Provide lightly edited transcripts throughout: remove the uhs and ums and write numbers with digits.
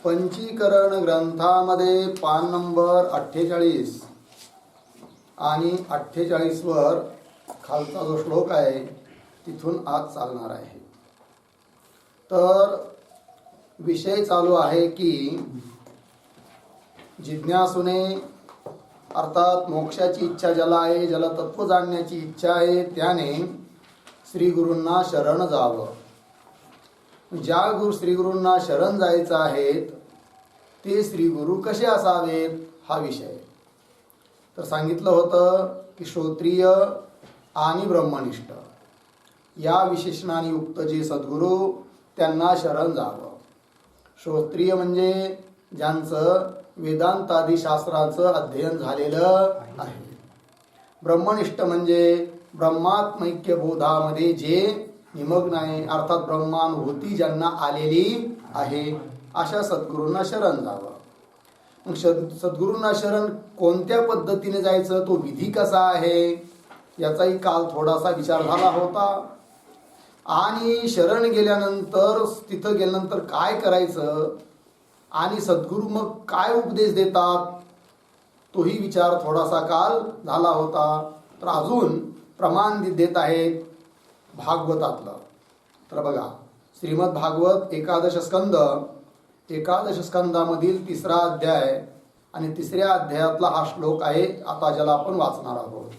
पंचीकरण ग्रंथामध्ये पान नंबर 48 आणि 48 वर खालचा जो श्लोक आहे तिथून आज चालणार आहे. तर विषय चालू आहे की जिज्ञासूने अर्थात मोक्षाची इच्छा ज्याला आहे, ज्याला तत्व जाणण्याची इच्छा आहे, त्याने श्री गुरूंना शरण जावं. ज्या श्री गुरूंना शरण जायचं आहे ते श्री गुरु कसे असावेत हा विषय. तर सांगितलं होतं की श्रोत्रिय आणि ब्रह्मनिष्ठ या विशेषणाने युक्त जे सद्गुरू त्यांना शरण जावं. श्रोत्रिय म्हणजे ज्यांचं वेदांतादी शास्त्राचं अध्ययन झालेलं आहे. ब्रह्मनिष्ठ म्हणजे ब्रह्मात्मैक्य बोधामध्ये जे निमग्न आहे, अर्थात ब्रह्मानुभूती ज्यांना आलेली आहे, अशा सद्गुरूंना शरण जावं. मग सद्गुरूंना शरण कोणत्या पद्धतीने जायचं, तो विधी कसा आहे याचाही काल थोडासा विचार झाला होता. आणि शरण गेल्यानंतर तिथं गेल्यानंतर काय करायचं आणि सद्गुरू मग काय उपदेश देतात तोही विचार थोडासा काल झाला होता. तर अजून प्रमाण देत आहेत भागवतातलं. तर बघा, श्रीमद भागवत एकादश स्कंदामधील 3रा अध्याय आणि 3ऱ्या अध्यायातला हा श्लोक आहे आता ज्याला आपण वाचणार आहोत.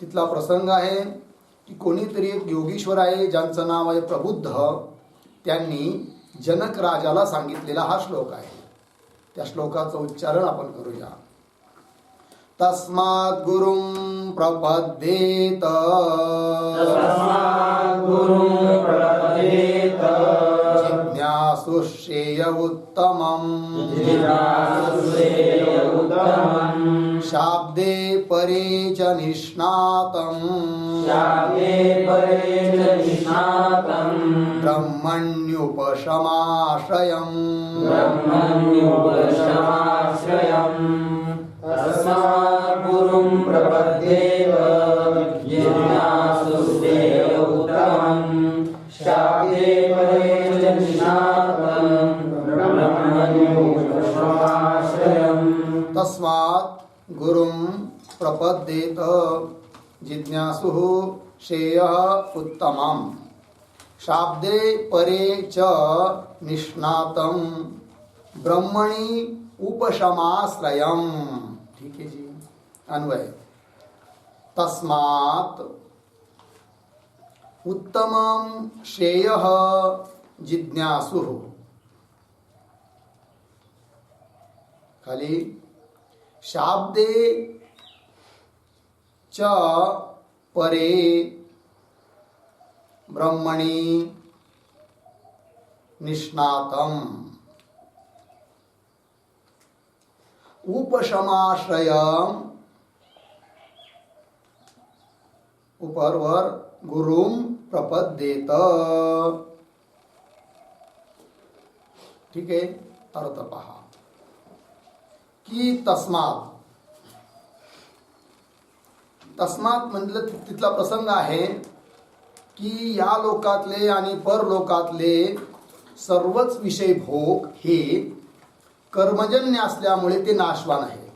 तिथला प्रसंग आहे की कोणीतरी एक योगीश्वर आहे ज्यांचं नाव आहे प्रबुद्ध. त्यांनी जनक राजाला सांगितलेला हा श्लोक आहे. त्या श्लोकाचं उच्चारण आपण करूया. तस्मात् गुरुं प्रपद्येत जिज्ञासु श्रेय उत्तमम् शाब्दे परे च निष्णातम् ब्रह्मण्युपशमाश्रयम् तस्मात् गुरुं प्रपद्येत जिज्ञासु श्रेय उत्तमम् शाब्दे परे च निष्णातम् ब्रह्मण्युपशमाश्रयम्. तस्मात् गुरुं प्रपद्येत जिज्ञासुः श्रेयः उत्तमम् शाब्दे परे च निष्णातं ब्रह्मणि उपशमाश्रयम्. ठीक है जी. अन्वय. तस्मात् उत्तमं श्रेयः जिज्ञासुः. खाली शाब्दे च परे ब्रह्मणि निष्णातम् उपशमाश्रयम् उपरवर गुरुं प्रपद्येत. ठीक आहे. अर्थ पहा की तस्मात म्हटलं तिथला प्रसंग आहे की या लोकातले आणि परलोकातले सर्वच विषय भोग हे कर्मजन्य असल्यामुळे ते नाशवान आहे.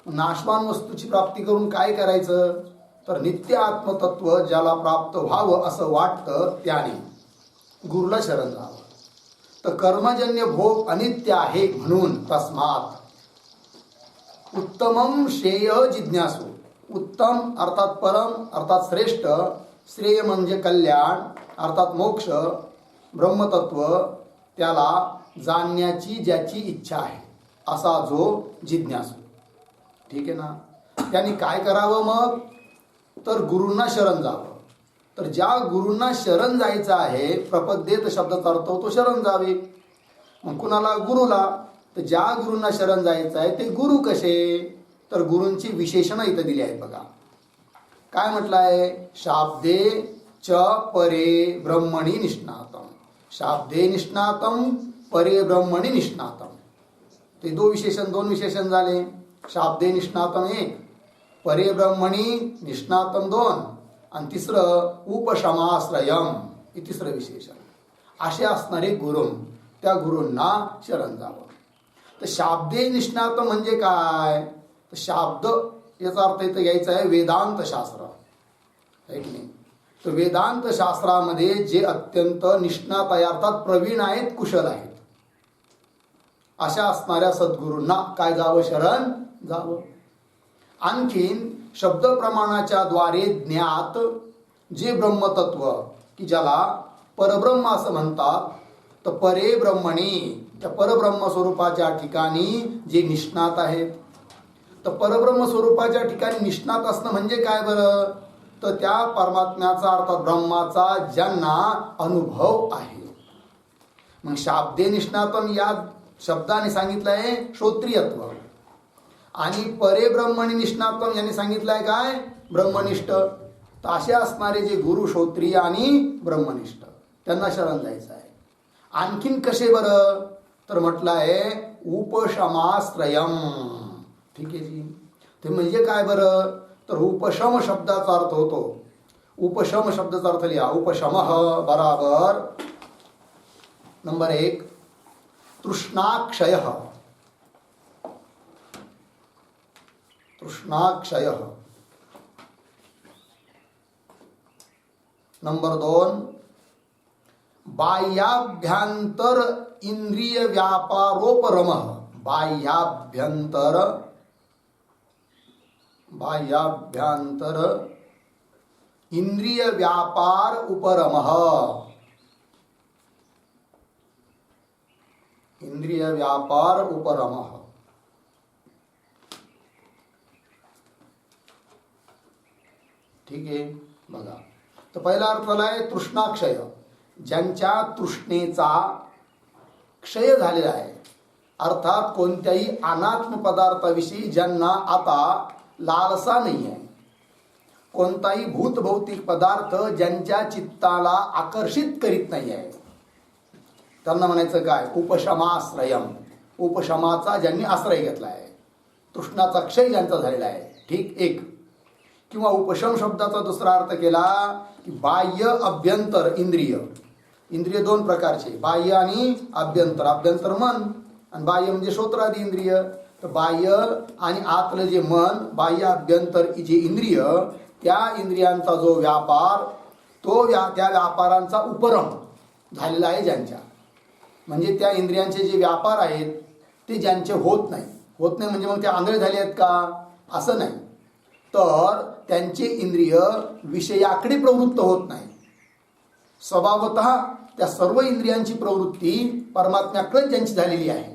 नाशवान वस्तूची प्राप्ती करून काय करायचं, तर नित्य आत्मतत्व ज्याला प्राप्त व्हावं असं वाटतं त्याने गुरुला शरण जावं. तर कर्मजन्य भोग अनित्य आहे म्हणून तस्मात उत्तमं श्रेय जिज्ञासु. उत्तम अर्थात परम अर्थात श्रेष्ठ, श्रेय म्हणजे कल्याण अर्थात मोक्ष, ब्रह्मतत्व त्याला जाणण्याची ज्याची इच्छा आहे असा जो जिज्ञासू. ठीक आहे ना. त्यांनी काय करावं मग, तर गुरूंना शरण जावं. तर ज्या गुरूंना शरण जायचं आहे, प्रपद्येत शब्दाचा अर्थ होतो शरण जावे. मग कुणाला, गुरुला. तर ज्या गुरूंना शरण जायचं आहे ते गुरु कसे, तर गुरूंची विशेषणं इथं दिली आहेत बघा. काय म्हटलं आहे, शाब्दे च परे ब्रह्मणि निष्णातम. शाब्दे निष्णातम परे ब्रह्मणि निष्णातम. ते दोन विशेषण झाले. शाब्दे निष्णातम एक, परे ब्रह्मणि निष्णातम दोन, आणि तिसरं उपशमाश्रयम. तिसरं विशेषण. असे असणारे गुरु, त्या गुरूंना शरण जावं. तर शाब्दे निष्णात म्हणजे काय? तर शाब्द याचा अर्थ इथं घ्यायचा आहे वेदांत शास्त्र, आहे की नाही? तर वेदांत शास्त्रामध्ये जे अत्यंत निष्णात आहे, अर्थात प्रवीण आहेत, कुशल आहेत, अशा असणाऱ्या सद्गुरूंना काय जावं? शरण जावं. आणखीन शब्द प्रमाणाच्या द्वारे ज्ञात जे ब्रह्मतत्व, की ज्याला परब्रह्म असं म्हणतात, तर परे ब्रह्मणी, त्या परब्रह्म स्वरूपाच्या ठिकाणी जे निष्णात आहेत. तर परब्रह्म स्वरूपाच्या ठिकाणी निष्णात असणं म्हणजे काय बरं? तर त्या परमात्म्याचा अर्थात ब्रह्माचा ज्यांना अनुभव आहे. मग शाब्दे निष्णातम या शब्दाने सांगितलं आहे श्रोत्रियत्व, आणि परे ब्रह्मणी निष्णातम यांनी सांगितलं आहे काय? ब्रह्मनिष्ठ. तर असे असणारे जे गुरु श्रोत्रिय आणि ब्रह्मनिष्ठ, त्यांना शरण जायचं आहे. आणखीन कसे बरं? तर म्हटलं आहे उपशमाश्रयम. ठीक आहे जी. ते म्हणजे काय बरं? तर उपशम शब्दाचा अर्थ होतो, उपशम शब्दाचा अर्थ लिहा. उपशमः बराबर नंबर 1 तृष्णाक्षयः. तृष्णाक्षयः. नंबर 2 बाह्याभ्यंतर इंद्रिय व्यापारोपरमः. बाह्याभ्यंतर इंद्रिय व्यापार उपरमः. इंद्रिय व्यापार उपरमः. ठीक आहे बघा. तर पहिला अर्थ आहे तृष्णाक्षय, ज्यांच्या तृष्णेचा क्षय झालेला आहे, अर्थात कोणत्याही अनात्म पदार्थाविषयी ज्यांना आता लालसा नाही आहे, कोणताही भूतभौतिक पदार्थ ज्यांच्या चित्ताला आकर्षित करीत नाही आहे, त्यांना म्हणायचं काय? उपशमाश्रयम. उपशमाचा ज्यांनी आश्रय घेतला आहे, तृष्णाचा क्षय ज्यांचा झालेला आहे. ठीक. एक. किंवा उपशम शब्दाचा दुसरा अर्थ केला की बाह्य अभ्यंतर इंद्रिय. इंद्रिय दोन प्रकारचे, बाह्य आणि अभ्यंतर. अभ्यंतर मन आणि बाह्य म्हणजे श्रोत्रादी इंद्रिय. तर बाह्य आणि आतलं जे मन, बाह्य अभ्यंतर जे इंद्रिय, त्या इंद्रियांचा जो व्यापार, तो त्या व्यापारांचा उपरम झालेला आहे ज्यांच्या, म्हणजे त्या इंद्रियांचे जे व्यापार आहेत ते ज्यांचे होत नाही. होत नाही म्हणजे मग ते आंधळे झाले आहेत का? असं नाही. तर त्यांचे इंद्रिय विषयाकडे प्रवृत्त होत नाही. स्वभावतः त्या सर्व इंद्रियांची प्रवृत्ती परमात्म्याकडे ज्यांची झालेली आहे,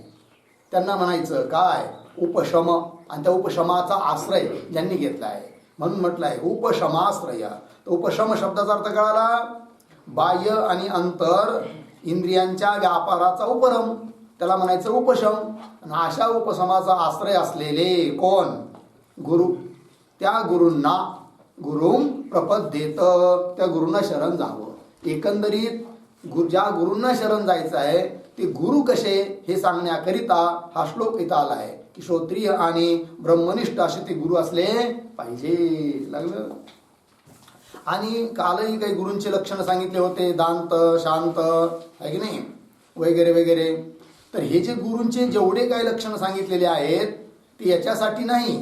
त्यांना म्हणायचं काय? उपशम. आणि त्या उपशमाचा आश्रय ज्यांनी घेतला आहे, म्हणून म्हटलं आहे उपशमाश्रय. तर उपशम शब्दाचा अर्थ कळाला, बाह्य आणि अंतर इंद्रियांच्या व्यापाराचा उपरम, त्याला म्हणायचं उपशम. आणि अशा उपशमाचा आश्रय असलेले कोण? गुरु. त्या गुरूंना गुरुं प्रपद्येत, त्या गुरूंना शरण जावं. एकंदरीत ज्या गुरूंना शरण जायचं आहे ते गुरु कसे हे सांगण्याकरिता हा श्लोक इथं आला आहे की श्रोत्रिय आणि ब्रह्मनिष्ठ असे ते गुरु असले पाहिजे. लागलं. आणि कालही काही गुरूंचे लक्षण सांगितले होते, दांत, शांत, आहे की नाही, वगैरे वगैरे. तर हे जे गुरूंचे जेवढे काही लक्षण सांगितलेले आहेत ते याच्यासाठी नाही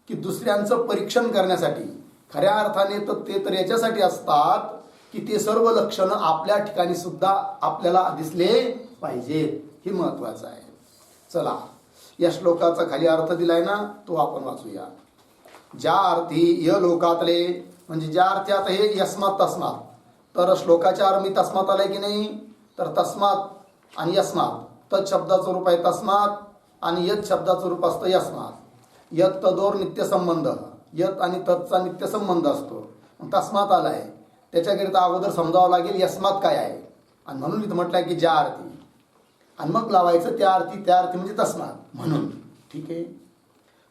की दुसऱ्यांचं परीक्षण करण्यासाठी. खऱ्या अर्थाने तर ते तर याच्यासाठी असतात की ते सर्व लक्षणं आपल्या ठिकाणी सुद्धा आपल्याला दिसले पाहिजेत. हे महत्वाचं आहे. चला, या श्लोकाचा खाली अर्थ दिलाय ना, तो आपण वाचूया. ज्या अर्थी य लोकातले, म्हणजे ज्या अर्थी आता हे यस्मात तस्मात, तर श्लोकाच्या अर्थ मी तस्मात आलाय की नाही, तर तस्मात आणि यस्मात, तत् शब्दाचं रूप आहे तस्मात आणि यत शब्दाचं रूप असतं यस्मात. यत तदोर नित्यसंबंध, यत आणि तत्चा नित्यसंबंध असतो. तस्मात आलाय, त्याच्याकरिता अगोदर समजावं लागेल यस्मात काय आहे. आणि म्हणून इथं म्हटलंय की ज्या अर्थी, आणि मग लावायचं त्या अर्थी म्हणजे तस्मात म्हणून. ठीक आहे.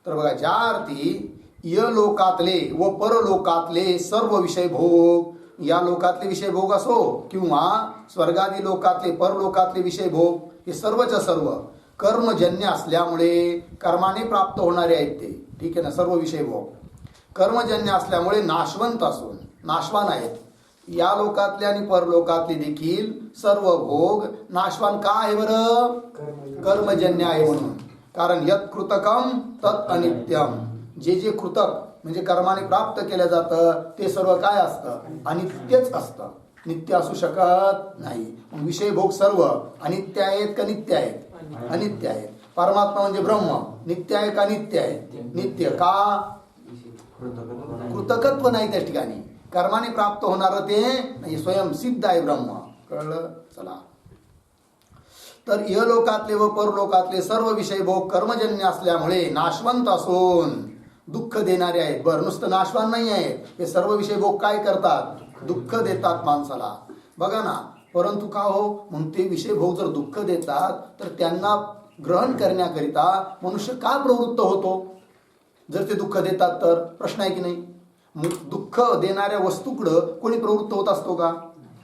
तर बघा, ज्या अर्थी य लोकातले व परलोकातले सर्व विषय भोग, या लोकातले विषय भोग असो किंवा स्वर्गादी लोकातले परलोकातले विषय भोग, हे सर्वच्या सर्व कर्मजन्य असल्यामुळे कर्माने प्राप्त होणारे आहेत ते. ठीक आहे ना. सर्व विषय भोग कर्मजन्य असल्यामुळे नाशवंत असून नाशवान आहेत. या लोकातले आणि परलोकातले देखील सर्व भोग नाशवान का आहे बरं? कर्मजन्य आहे म्हणून. कारण यत कृतकम तत् अनित्यम. जे जे कृतक म्हणजे कर्माने प्राप्त केलं जातं ते सर्व काय असतं? अनित्यच असतं, नित्य असू शकत नाही. विषय भोग सर्व अनित्य आहेत का नित्य आहेत? अनित्य आहेत. परमात्मा म्हणजे ब्रह्म नित्य आहे का नित्य आहे? नित्य. का? कृतकत्व नाही त्या ठिकाणी. कर्माने प्राप्त होणार ते नाही, स्वयंसिद्ध आहे ब्रह्म. कळलं? चला. तर इहलोकातले व परलोकातले सर्व विषय भोग कर्मजन्य असल्यामुळे नाशवंत असून दुःख देणारे आहेत. बरं, नुसतं नाशवान नाही आहेत, हे सर्व विषय भोग काय करतात? दुःख देतात माणसाला. बघा ना. परंतु का हो? मग ते विषय भोग जर दुःख देतात तर त्यांना ग्रहण करण्याकरिता मनुष्य का प्रवृत्त होतो? जर ते दुःख देतात तर प्रश्न आहे की नाही? दुःख देणाऱ्या वस्तूकडं कोणी प्रवृत्त होत असतो का?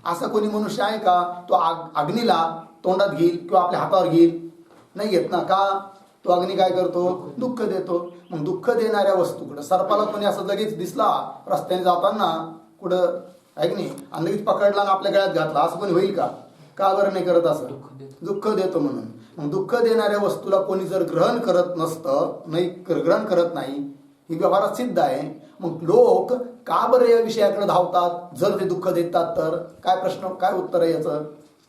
असा कोणी मनुष्य आहे का तो अग्नीला तोंडात घेईल किंवा आपल्या हातावर घेईल? नाही घेत ना. का? तो अग्नी काय करतो? दुःख देतो. मग दुःख देणाऱ्या वस्तूकडं सर्पाला कोणी असं लगेच दिसला रस्त्याने जाताना कुठं आहे की नाही आणि लगेच पकडला आणि आपल्या गळ्यात घातला, असं कोणी होईल का? का बरं नाही करत असं? दुःख देतो म्हणून. मग दुःख देणाऱ्या वस्तूला कोणी जर ग्रहण करत नसतं, नाही ग्रहण करत नाही, ही व्यवहारात सिद्ध आहे. मग लोक का बरं या विषयाकडे धावतात? जर ते दुःख देतात तर काय प्रश्न, काय उत्तर आहे याचं?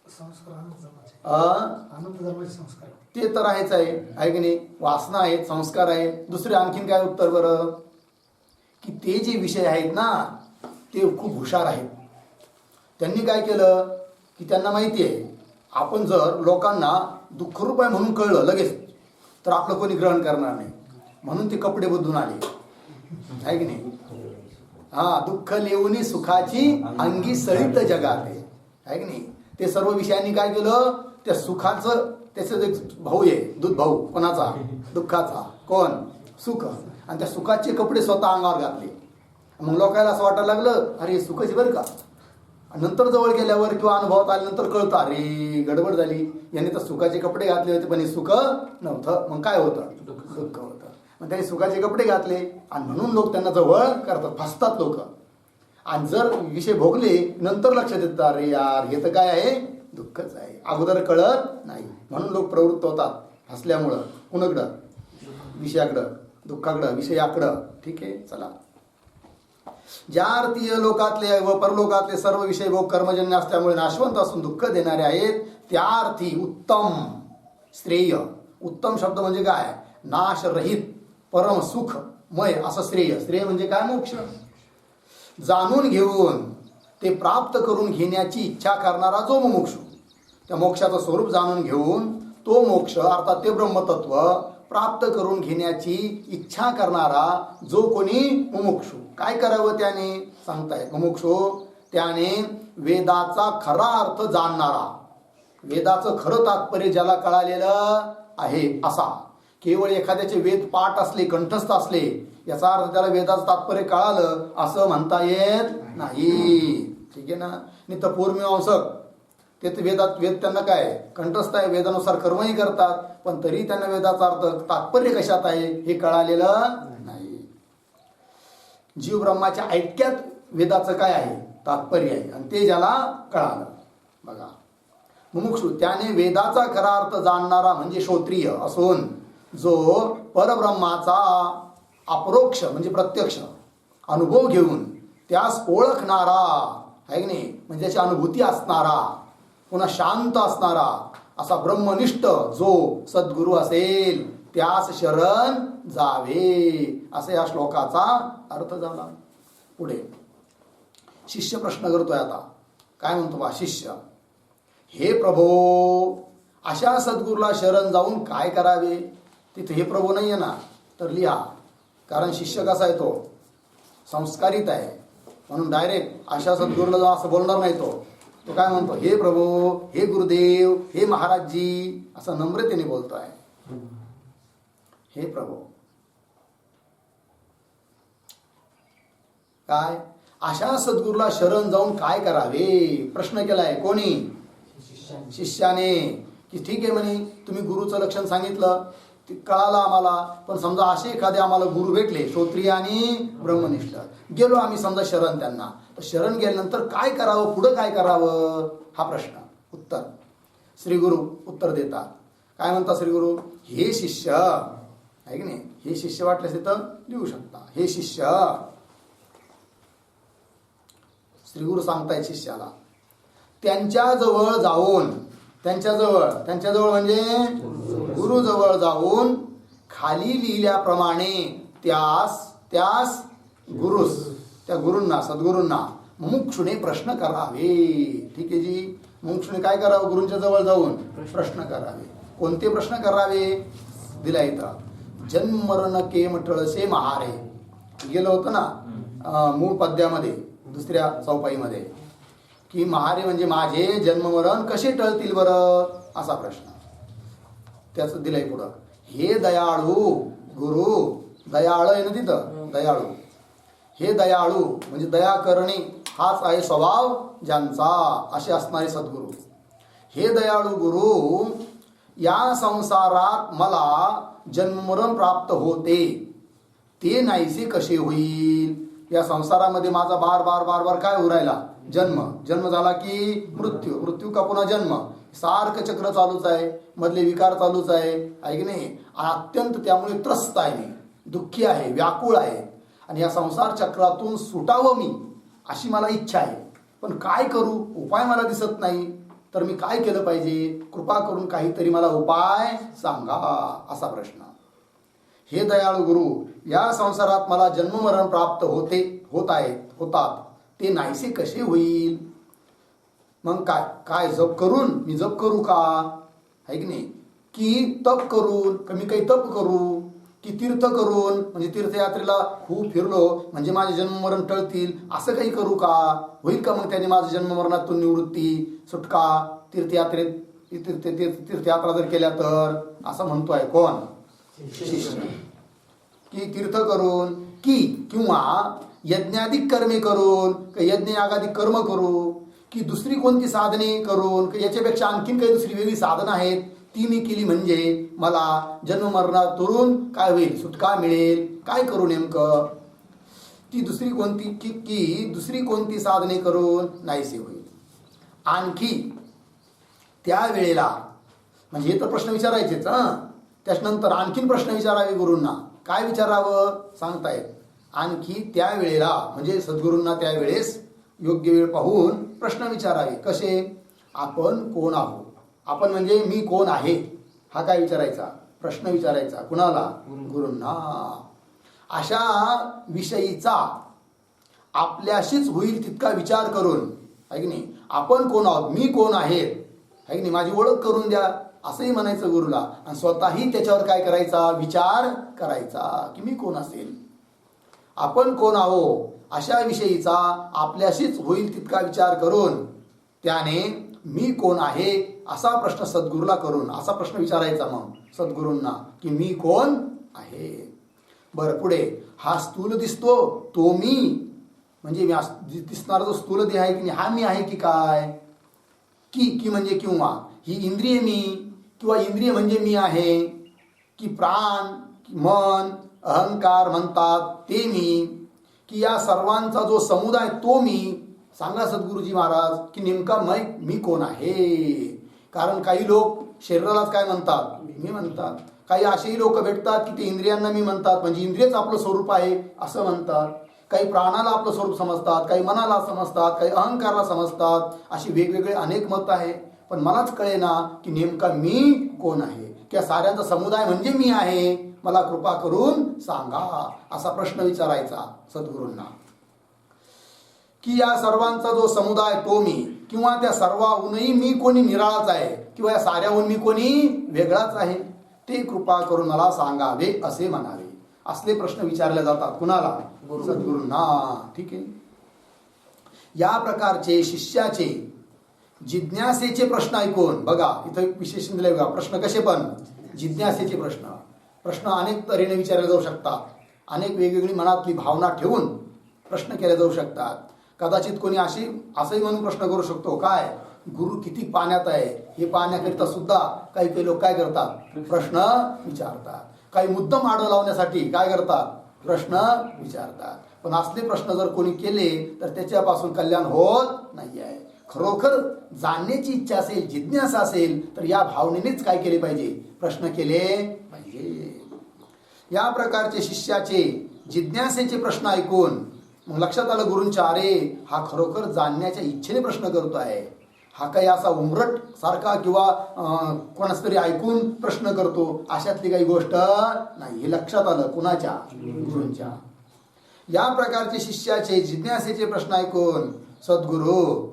संस्कार ते तर आहेच आहे की नाही? वासना आहेत, संस्कार आहे. दुसरे आणखीन काय उत्तर बरं? की ते जे विषय आहेत ना ते खूप हुशार आहेत. त्यांनी काय केलं की त्यांना माहिती आहे आपण जर लोकांना दुःखरूप आहे म्हणून कळलं लगेच तर आपलं कोणी ग्रहण करणार नाही, म्हणून ते कपडे बदलून आले. आहे की नाही? हा, दुःख लेवणी सुखाची अंगी सळीत जगात आहे की नाही? ते सर्व विषयांनी काय केलं? त्या सुखाचं त्याचं एक भाऊ आहे, दूध भाऊ कोणाचा? दुःखाचा. कोण? सुख. आणि त्या सुखाचे कपडे स्वतः अंगावर घातले. मग लोकांना असं वाटायला लागलं अरे सुखच बरं का. नंतर जवळ गेल्यावर किंवा अनुभवात आल्यानंतर कळतं अरे गडबड झाली, यांनी तर सुखाचे कपडे घातले होते पण हे सुख नव्हतं. मग काय होतं? दुःख होतं. मग त्यांनी सुखाचे कपडे घातले आणि म्हणून लोक त्यांना जवळ करतात, फसतात लोक. आणि जर विषय भोगले नंतर लक्षात येतं अरे यार हे तर काय आहे? दुःखच आहे. अगोदर कळत नाही म्हणून लोक प्रवृत्त होतात फसल्यामुळं. कुणाकडं? विषयाकडं, दुःखाकडं, विषयाकडं. ठीक आहे. चला. ज्या अर्थी लोकातले व परलोकातले सर्व विषय भोग कर्मजन्य असल्यामुळे नाशवंत असून दुःख देणारे आहेत त्या अर्थी उत्तम श्रेय. उत्तम शब्द म्हणजे काय? नाशरहित परम सुखमय असं श्रेय. श्रेय म्हणजे काय? मोक्ष. जाणून घेऊन ते प्राप्त करून घेण्याची इच्छा करणारा जो मुमुक्षु, त्या मोक्षाचं स्वरूप जाणून घेऊन तो मोक्ष अर्थात ते ब्रह्मतत्व प्राप्त करून घेण्याची इच्छा करणारा जो कोणी मुमुक्षु, काय करावं त्याने? सांगतायत. मुमुक्षु त्याने वेदाचा खरा अर्थ जाणणारा, वेदाचं खरं तात्पर्य ज्याला कळालेलं आहे असा. केवळ एखाद्याचे वेद पाठ असले, कंठस्थ असले, याचा अर्थ त्याला वेदाचं तात्पर्य कळालं असं म्हणता येत नाही. ठीक आहे ना? नाही तर पूर्वमीमांसक ते वेदात वेद त्यांना काय कंठस्थ आहे, वेदानुसार कर्मही करतात, पण तरी त्यांना वेदाचा अर्थ तात्पर्य कशात आहे हे कळालेलं नाही. जीव ब्रह्माच्या ऐक्यात वेदाचं काय आहे? तात्पर्य आहे. आणि ते ज्याला कळालं. बघा, मुमुक्षु त्याने वेदाचा खरा अर्थ जाणणारा म्हणजे श्रोत्रिय असून जो परब्रह्माचा अपरोक्ष म्हणजे प्रत्यक्ष अनुभव घेऊन त्यास ओळखणारा आहे की नाही, म्हणजे त्याची अनुभूती असणारा, पुन्हा शांत असणारा असा ब्रह्मनिष्ठ जो सद्गुरू असेल त्यास शरण जावे, असा या श्लोकाचा अर्थ झाला. पुढे शिष्य प्रश्न करतोय आता. काय म्हणतो बा शिष्य? हे प्रभो, अशा सद्गुरूला शरण जाऊन काय करावे? तिथे हे प्रभू नाही आहे ना, तर लिहा. कारण शिष्य कसा आहे? तो संस्कारित आहे, म्हणून डायरेक्ट अशा सद्गुरूला जाऊन असं बोलणार नाही. तो काय म्हणतो? हे प्रभू, हे गुरुदेव, हे महाराजजी, असं नम्रतेने बोलतोय. हे प्रभू काय? अशा सद्गुरूला शरण जाऊन काय करावे? प्रश्न केलाय. कोणी? शिष्याने. की ठीक आहे म्हणे, तुम्ही गुरुचं लक्षण सांगितलं, ते कळालं आम्हाला. पण समजा असे एखादे आम्हाला गुरु भेटले श्रोत्रिय आणि ब्रह्मनिष्ठ, गेलो आम्ही समजा शरण त्यांना, तर शरण गेल्यानंतर काय करावं, पुढं काय करावं हा प्रश्न. उत्तर श्री गुरु उत्तर देतात. काय म्हणतात श्री गुरु? हे शिष्य, आहे की नाही, हे शिष्य वाटल्यास तिथं लिहू शकता. हे शिष्य, श्री गुरु सांगतायत शिष्याला, त्यांच्याजवळ जाऊन, त्यांच्याजवळ म्हणजे गुरुजवळ जाऊन खाली लिहिल्याप्रमाणे त्यास गुरुस, त्या गुरूंना, सद्गुरूंना मुमुक्षुने प्रश्न करावे. ठीक आहे जी, मुमुक्षुने काय करावं? गुरूंच्या जवळ जाऊन प्रश्न करावे. कोणते प्रश्न करावे? दिला इथं, जन्म मरण केम टळसे महारे. गेलं होतं ना मूळ पद्यामध्ये, दुसऱ्या चौपाईमध्ये, की महारे म्हणजे माझे जन्म मरण कसे टळतील बरं, असा प्रश्न. त्याचं दिलंय पुढं. हे दयाळू गुरु, दयाळ आहे ना तिथं, दयाळू. हे दयाळू म्हणजे दया करणे हाच आहे स्वभाव ज्यांचा, असे असणारे सद्गुरू. हे दयाळू गुरु, या संसारात मला जन्ममरण प्राप्त होते, ते नाहीसे कसे होईल? या संसारामध्ये माझा बार बार बार बार काय होऊ राहिला? जन्म झाला की मृत्यू का पुन्हा जन्म, सारखं चक्र चालूच आहे, मधले विकार चालूच आहे, आहे की नाही. अत्यंत त्यामुळे त्रस्त आहे मी, दुःखी आहे, व्याकुळ आहे, आणि या संसार चक्रातून सुटावं मी, अशी मला इच्छा आहे. पण काय करू? उपाय मला दिसत नाही. तर मी काय केलं पाहिजे? कृपा करून काहीतरी मला उपाय सांगा, असा प्रश्न. हे दयाळू गुरु, या संसारात मला जन्ममरण प्राप्त होतात, ते नाहीसे कसे होईल? मग काय जप करून? मी जप करू का, आहे की नाही, की तप करून, मी काही तप करू, की तीर्थ करून, म्हणजे तीर्थयात्रेला खूप फिरलो म्हणजे माझे जन्ममरण टळतील, असं काही करू का? होईल का मग त्याने माझं जन्ममरणातून निवृत्ती, सुटका, तीर्थयात्रा जर केल्या तर? असं म्हणतोय कोण? शिष्य. की तीर्थ करून, किंवा यज्ञाधिक कर्मे करून, यज्ञ यागाधिक कर्म करू, की दुसरी कोणती साधने करून, याच्यापेक्षा आणखीन काही दुसरी वेगळी साधनं आहेत, ती मी केली म्हणजे मला जन्ममरणातून काय होईल? सुटका मिळेल. काय करू नेमकं? ती दुसरी कोणती, की दुसरी कोणती साधने करून नाहीसे होईल. आणखी त्यावेळेला, म्हणजे हे तर प्रश्न विचारायचेच, त्याच्यानंतर आणखीन प्रश्न विचारावे गुरूंना. काय विचारावं सांगतायत. आणखी त्यावेळेला म्हणजे सद्गुरूंना त्यावेळेस योग्य वेळ पाहून प्रश्न विचारावे. कसे? आपण कोण आहोत? आपण म्हणजे मी कोण आहे, हा काय विचारायचा? प्रश्न विचारायचा. कुणाला? गुरूंना. अशा विषयीचा आपल्याशीच होईल तितका विचार करून, आहे की नाही, आपण कोण आहोत, मी कोण आहेत, आहे की नाही, माझी ओळख करून द्या, असंही म्हणायचं गुरुला. आणि स्वतःही त्याच्यावर काय करायचा? विचार करायचा की मी कोण असेल, आपण कोण आहो, अशा विषयीचा आपल्याशीच होईल तितका विचार करून त्याने मी कोण आहे असा प्रश्न सद्गुरूला करून, असा प्रश्न विचारायचा मग सद्गुरूंना की मी कोण आहे. बरं, पुढे हा स्थूल दिसतो तो मी, म्हणजे मी दिसणारा जो स्थूल देह आहे की नाही, हा मी आहे की काय? की म्हणजे किंवा ही इंद्रिय मी, किंवा इंद्रिय म्हणजे मी आहे, की प्राण, की मन, अहंकार म्हणतात ते मी, की या सर्वांचा जो समुदाय तो मी. सांगा सद्गुरुजी महाराज की नेमका मी कोण आहे? कारण काही लोक शरीरालाच काय म्हणतात? मी म्हणतात. काही असेही लोक भेटतात की ते इंद्रियांना मी म्हणतात, म्हणजे इंद्रियच आपलं स्वरूप आहे असं म्हणतात. काही प्राणाला आपलं स्वरूप समजतात, काही मनाला समजतात, काही अहंकाराला समजतात. अशी वेगवेगळे अनेक मत आहे. पण मलाच कळेना की नेमका मी कोण आहे, की साऱ्यांचा समुदाय म्हणजे मी आहे, मला कृपा करून सांगा, असा प्रश्न विचारायचा सद्गुरूंना. की या सर्वांचा जो समुदाय तो मी, किंवा त्या सर्वाहूनही मी कोणी निराळाच आहे, किंवा या साऱ्याहून मी कोणी वेगळाच आहे, ते कृपा करून मला सांगावे असे म्हणावे. असले प्रश्न विचारले जातात. कुणाला? सद्गुरूंना. ठीक आहे. या प्रकारचे शिष्याचे जिज्ञासेचे प्रश्न ऐकून, बघा इथं विशेष दिले बघा, प्रश्न कसे पण जिज्ञासेचे प्रश्न अनेक तऱ्हेने विचारले जाऊ शकतात. अनेक वेगवेगळी मनातली भावना ठेवून प्रश्न केले जाऊ शकतात. कदाचित कोणी असंही म्हणून प्रश्न करू शकतो, काय गुरु किती पाण्यात आहे हे पाहण्याकरिता सुद्धा काही काही लोक काय करतात, प्रश्न विचारतात. काही मुद्दाम आडं लावण्यासाठी काय करतात, प्रश्न विचारतात. पण असले प्रश्न जर कोणी केले तर त्याच्यापासून कल्याण होत नाही आहे. खरोखर जाणण्याची इच्छा असेल, जिज्ञासा असेल तर या भावनेनेच काय केले पाहिजे, प्रश्न केले पाहिजे. या प्रकारचे शिष्याचे जिज्ञासेचे प्रश्न ऐकून मग लक्षात आलं गुरूंच्या, अरे हा खरोखर जाणण्याच्या इच्छेने प्रश्न करतो आहे. हा काही असा उमरट सारखा किंवा कोणाच तरी ऐकून प्रश्न करतो अशातली काही गोष्ट नाही. हे लक्षात आलं कुणाच्या, गुरूंच्या. या प्रकारचे शिष्याचे जिज्ञासेचे प्रश्न ऐकून सद्गुरू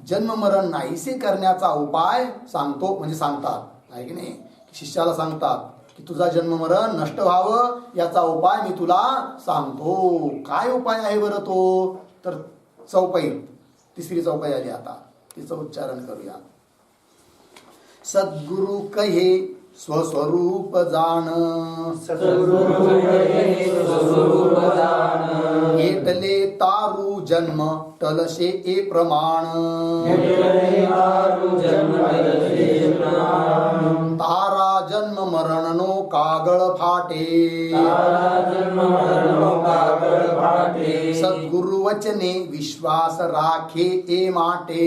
जन्म मरण नाहीसे करण्याचा उपाय सांगतो, म्हणजे सांगतात आहे की नाही. शिष्याला सांगतात की तुझा जन्म मरण नष्ट व्हावं याचा उपाय मी तुला सांगतो. काय उपाय आहे बरं तो, तर चौपाई, तिसरी चौपाई आली आता, तिचं उच्चारण करूया. सद्गुरु कहे स्वस्वरूप जाण, एटले तारू जन्म टलशे ए प्रमाण, तारा जन्म मरणनो कागळ फाटे, सद्गुरु वचने विश्वास राखे ए माटे.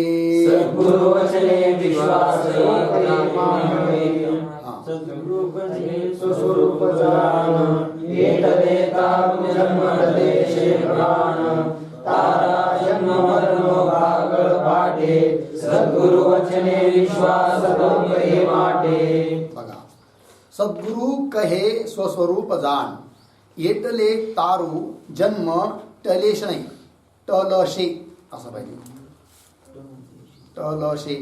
बघा, सद्गुरु कहे स्वस्वरूप जाण, एटले तारू जन्म टलेश नाही, टलशे असं पाहिजे, टलशे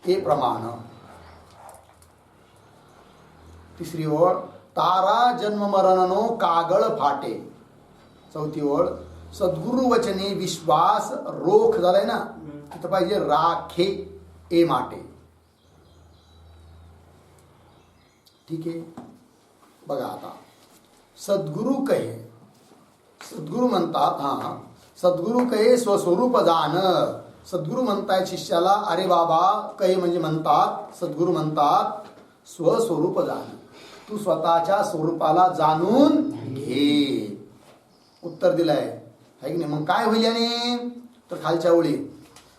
हे प्रमाण. तिसरी ओळ, तारा जन्म मरणनो कागळ फाटे. चौथी ओळ, सद्गुरु वचने विश्वास रोख झालाय ना, तिथं पाहिजे राखे ए माटे. ठीक आहे. बघा आता सद्गुरु कहे, सद्गुरु म्हणतात, हा सद्गुरु कहे स्वस्वरूप जाण. सद्गुरु म्हणतायत शिष्याला, अरे बाबा, कहे म्हणजे म्हणतात, सद्गुरु म्हणतात स्वस्वरूप जाण, तू स्वतःच्या स्वरूपाला जाणून घे. उत्तर दिलंय आहे की नाही. मग काय होईल याने, तर खालच्या ओळी,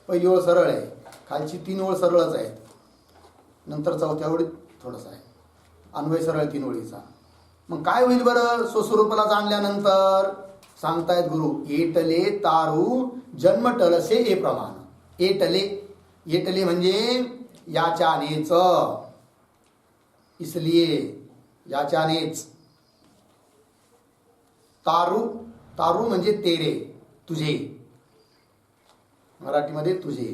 पहिली ओळ सरळ आहे, खालची 3 ओळ सरळच आहे, नंतर चौथ्या ओळीत थोडंसं आहे, अन्वय सरळ 3 ओळीचा. मग काय होईल बरं स्वस्वरूपाला जाणल्यानंतर, सांगतायत गुरु, एटले तारू जन्म टलसे ए प्रमाण. एटले, एटले म्हणजे याच्यानेच, इसलिए याच्यानेच. तारू, तारू म्हणजे तेरे, तुझे, मराठीमध्ये तुझे.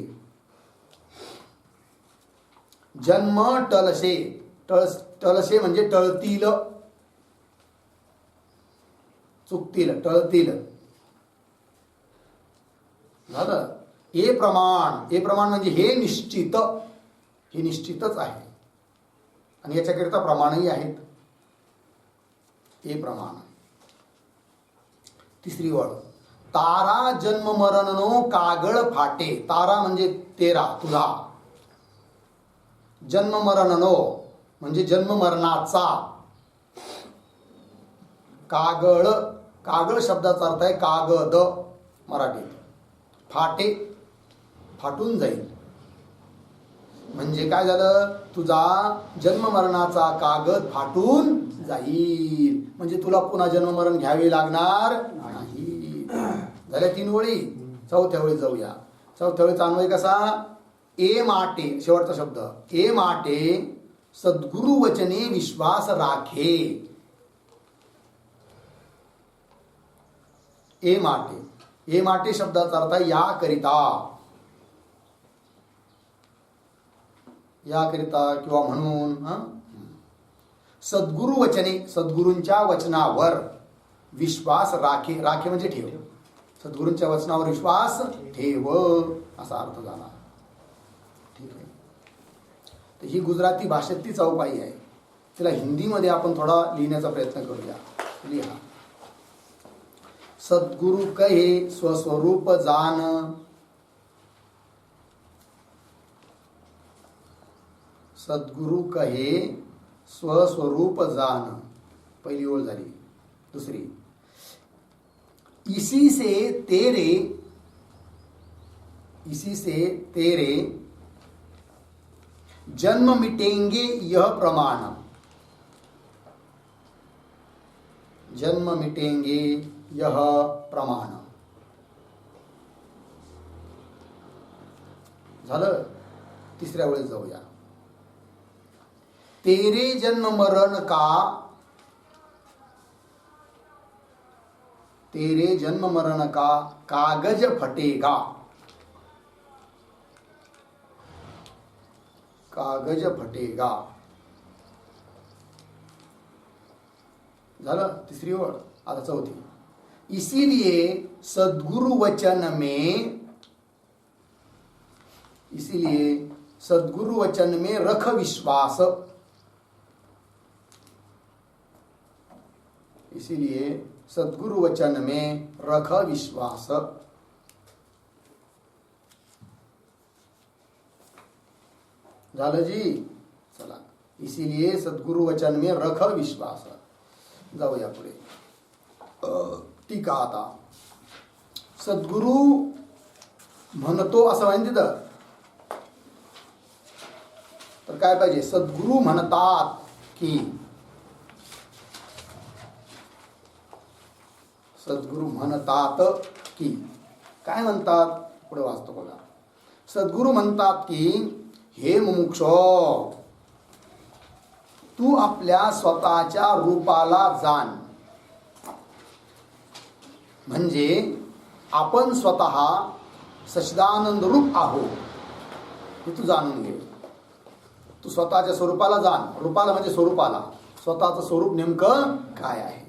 जन्म टलसे, टलसे म्हणजे टळतील, चुकतील, टळतील झालं. ए प्रमाण, ए प्रमाण म्हणजे हे निश्चित, हे निश्चितच आहे आणि याच्याकरिता प्रमाणही आहेत. ए प्रमाण. तिसरी ओळ, तारा जन्म मरणनो कागळ फाटे. तारा म्हणजे तेरा, तुझा. जन्म मरणनो म्हणजे जन्म मरणाचा. कागळ, कागळ शब्दाचा अर्थ आहे कागद मराठीत. फाटे, फाटून जाईल. म्हणजे काय झालं, तुझा जन्म मरणाचा कागद फाटून जाईल, म्हणजे तुला पुन्हा जन्म मरण घ्यावे लागणार नाही. झाल्या 3 ओळी. चौथ्या ओळीत जाऊया. चौथ्या ओळीचा अन्वय कसा, ए माटे, शेवटचा शब्द, ए माटे सद्गुरु वचने विश्वास राखे. ए माटे, ए माटे शब्दाचा अर्थ आहे याकरिता, याकरिता किंवा म्हणून. सद्गुरु वचने, सद्गुरूंच्या वचनावर विश्वास राखे. राखे म्हणजे ठेव, सद्गुरूंच्या वचनावर विश्वास ठेव असा अर्थ झाला. ठीक आहे. तर ही गुजराती भाषेतली चौपाई आहे. तिला हिंदीमध्ये आपण थोडा लिहिण्याचा प्रयत्न करूया. लिहा. सद्गुरु कहे स्वस्वरूप जान, सद्गुरु कहे स्वस्वरूप जान. पहिली ओळ झाली. दुसरी, इसी से तेरे जन्म मिटेंगे यह प्रमाण. जन्म मिटेंगे यह प्रमाण. झालं. तिसऱ्या वेळेस जाऊया. तेरे जन्म मरण का, तेरे जन्म मरण का कागज फटेगा. कागज फटेगा. झालं. तिसरी ओळ. आता चौथी. इसीलिए सद्गुरु वचन में, इसीलिए सद्गुरु वचन में रख विश्वास. इसीलिए सद्गुरु वचन में रख विश्वास. झालं जी. चला. इसीलिए सद्गुरु वचन में रख विश्वास. जाऊया पुढे. टीका आता. सद्गुरु म्हणतो असं माहिती तिथं, तर काय पाहिजे. सद्गुरु म्हणतात की, सद्गुरु म्हणतात की, काय म्हणतात पुढे वाचतो बघा. सद्गुरु म्हणतात की, हे मुमुक्षो, तू आपल्या स्वतःच्या रूपाला जाण. म्हणजे आपण स्वतः सच्चिदानंद रूप आहोत हे तू जाणून घे. तू स्वतःच्या स्वरूपाला जाण. रूपाला म्हणजे स्वरूपाला. स्वतःचं स्वरूप नेमकं काय आहे.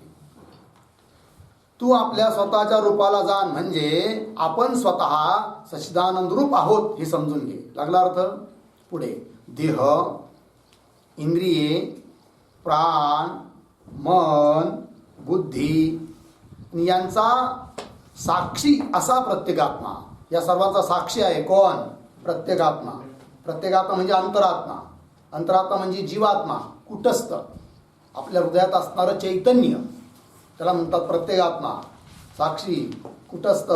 तू आपल्या स्वतःच्या रूपाला जाण म्हणजे आपण स्वतः सच्चिदानंद रूप आहोत हे समजून घे. लागला अर्थ. पुढे. देह, इंद्रिये, प्राण, मन, बुद्धी यांचा साक्षी असा प्रत्येगात्मा. या सर्वांचा साक्षी आहे कोण. प्रत्येगात्मा. प्रत्येगात्मा म्हणजे अंतरात्मा. अंतरात्मा म्हणजे जीवात्मा, कुटस्थ, आपल्या हृदयात असणारं चैतन्य, त्याला म्हणतात प्रत्येगात्मा. साक्षी, कुटस्थ,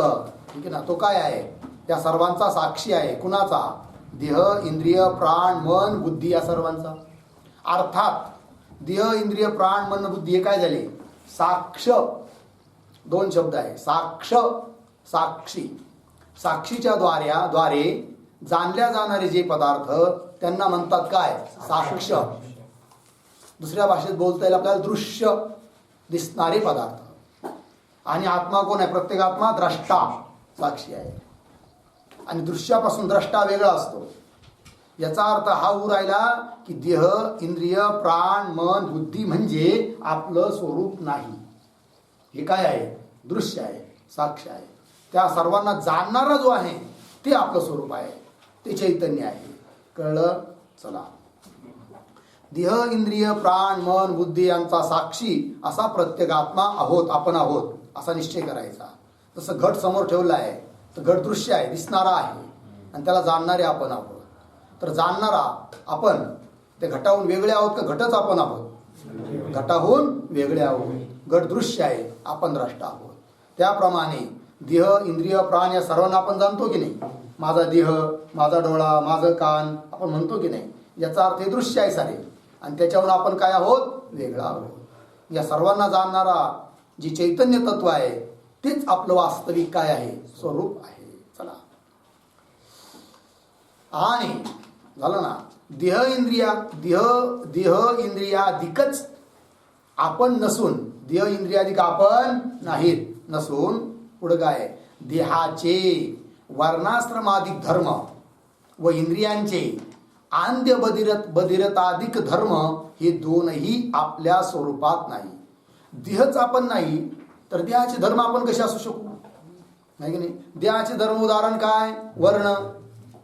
ठीक आहे ना. तो काय आहे. या सर्वांचा साक्षी आहे. कुणाचा. देह, इंद्रिय, प्राण, मन, बुद्धी या सर्वांचा. अर्थात देह, इंद्रिय, प्राण, मन, बुद्धी हे काय झाले. साक्ष. दोन शब्द आहे. साक्ष, साक्षी. साक्षीच्या द्वारे जाणल्या जाणारे जे पदार्थ त्यांना म्हणतात काय. साक्ष. दुसऱ्या भाषेत बोलता येईल आपल्याला दृश्य, दिसणारे पदार्थ. आणि आत्मा कोण आहे. प्रत्येकात्मा द्रष्टा, साक्षी आहे. आणि दृश्यापासून द्रष्टा वेगळा असतो. याचा अर्थ हा होऊ राहिला की देह, इंद्रिय, प्राण, मन, बुद्धी म्हणजे आपलं स्वरूप नाही. हे काय आहे. दृश्य आहे, साक्ष आहे. त्या सर्वांना जाणणारा जो आहे ते आपलं स्वरूप आहे, ते चैतन्य आहे. कळलं. चला. देह, इंद्रिय, प्राण, मन, बुद्धी यांचा साक्षी असा प्रत्येगात्मा आहोत, आपण आहोत असा निश्चय करायचा. जसं घट समोर ठेवला आहे तर घट दृश्य आहे, दिसणारा आहे, आणि त्याला जाणणारे आपण आहोत. तर जाणणारा आपण ते घटाहून वेगळे आहोत का घटच आपण आहोत. घटाहून वेगळे आहोत. घट दृश्य आहे, आपण द्रष्टा आहोत. त्याप्रमाणे देह, इंद्रिय, प्राण या सर्वांना आपण जाणतो की नाही. माझा देह, माझा डोळा, माझं कान आपण म्हणतो की नाही. याचा अर्थ हे दृश्य आहे सारे, आणि त्याच्यावर आपण काय आहोत. वेगळा आहोत. या सर्वांना जाणणारा जी चैतन्य तत्व आहे तेच आपलं वास्तविक काय आहे. स्वरूप आहे. चला. आणि झालं ना. देह इंद्रियाधिकच आपण नसून, देह इंद्रियाधिक आपण नाहीत नसून, पुढं काय. देहाचे वर्णाश्रमाधिक धर्म व इंद्रियांचे आंद्य बधिरताधिक धर्म हे दोनही आपल्या स्वरूपात नाही. देहच आपण नाही तर देहाचे धर्म आपण कसे असू शकू. नाही की नाही. देहाचे धर्म उदाहरण काय. वर्ण,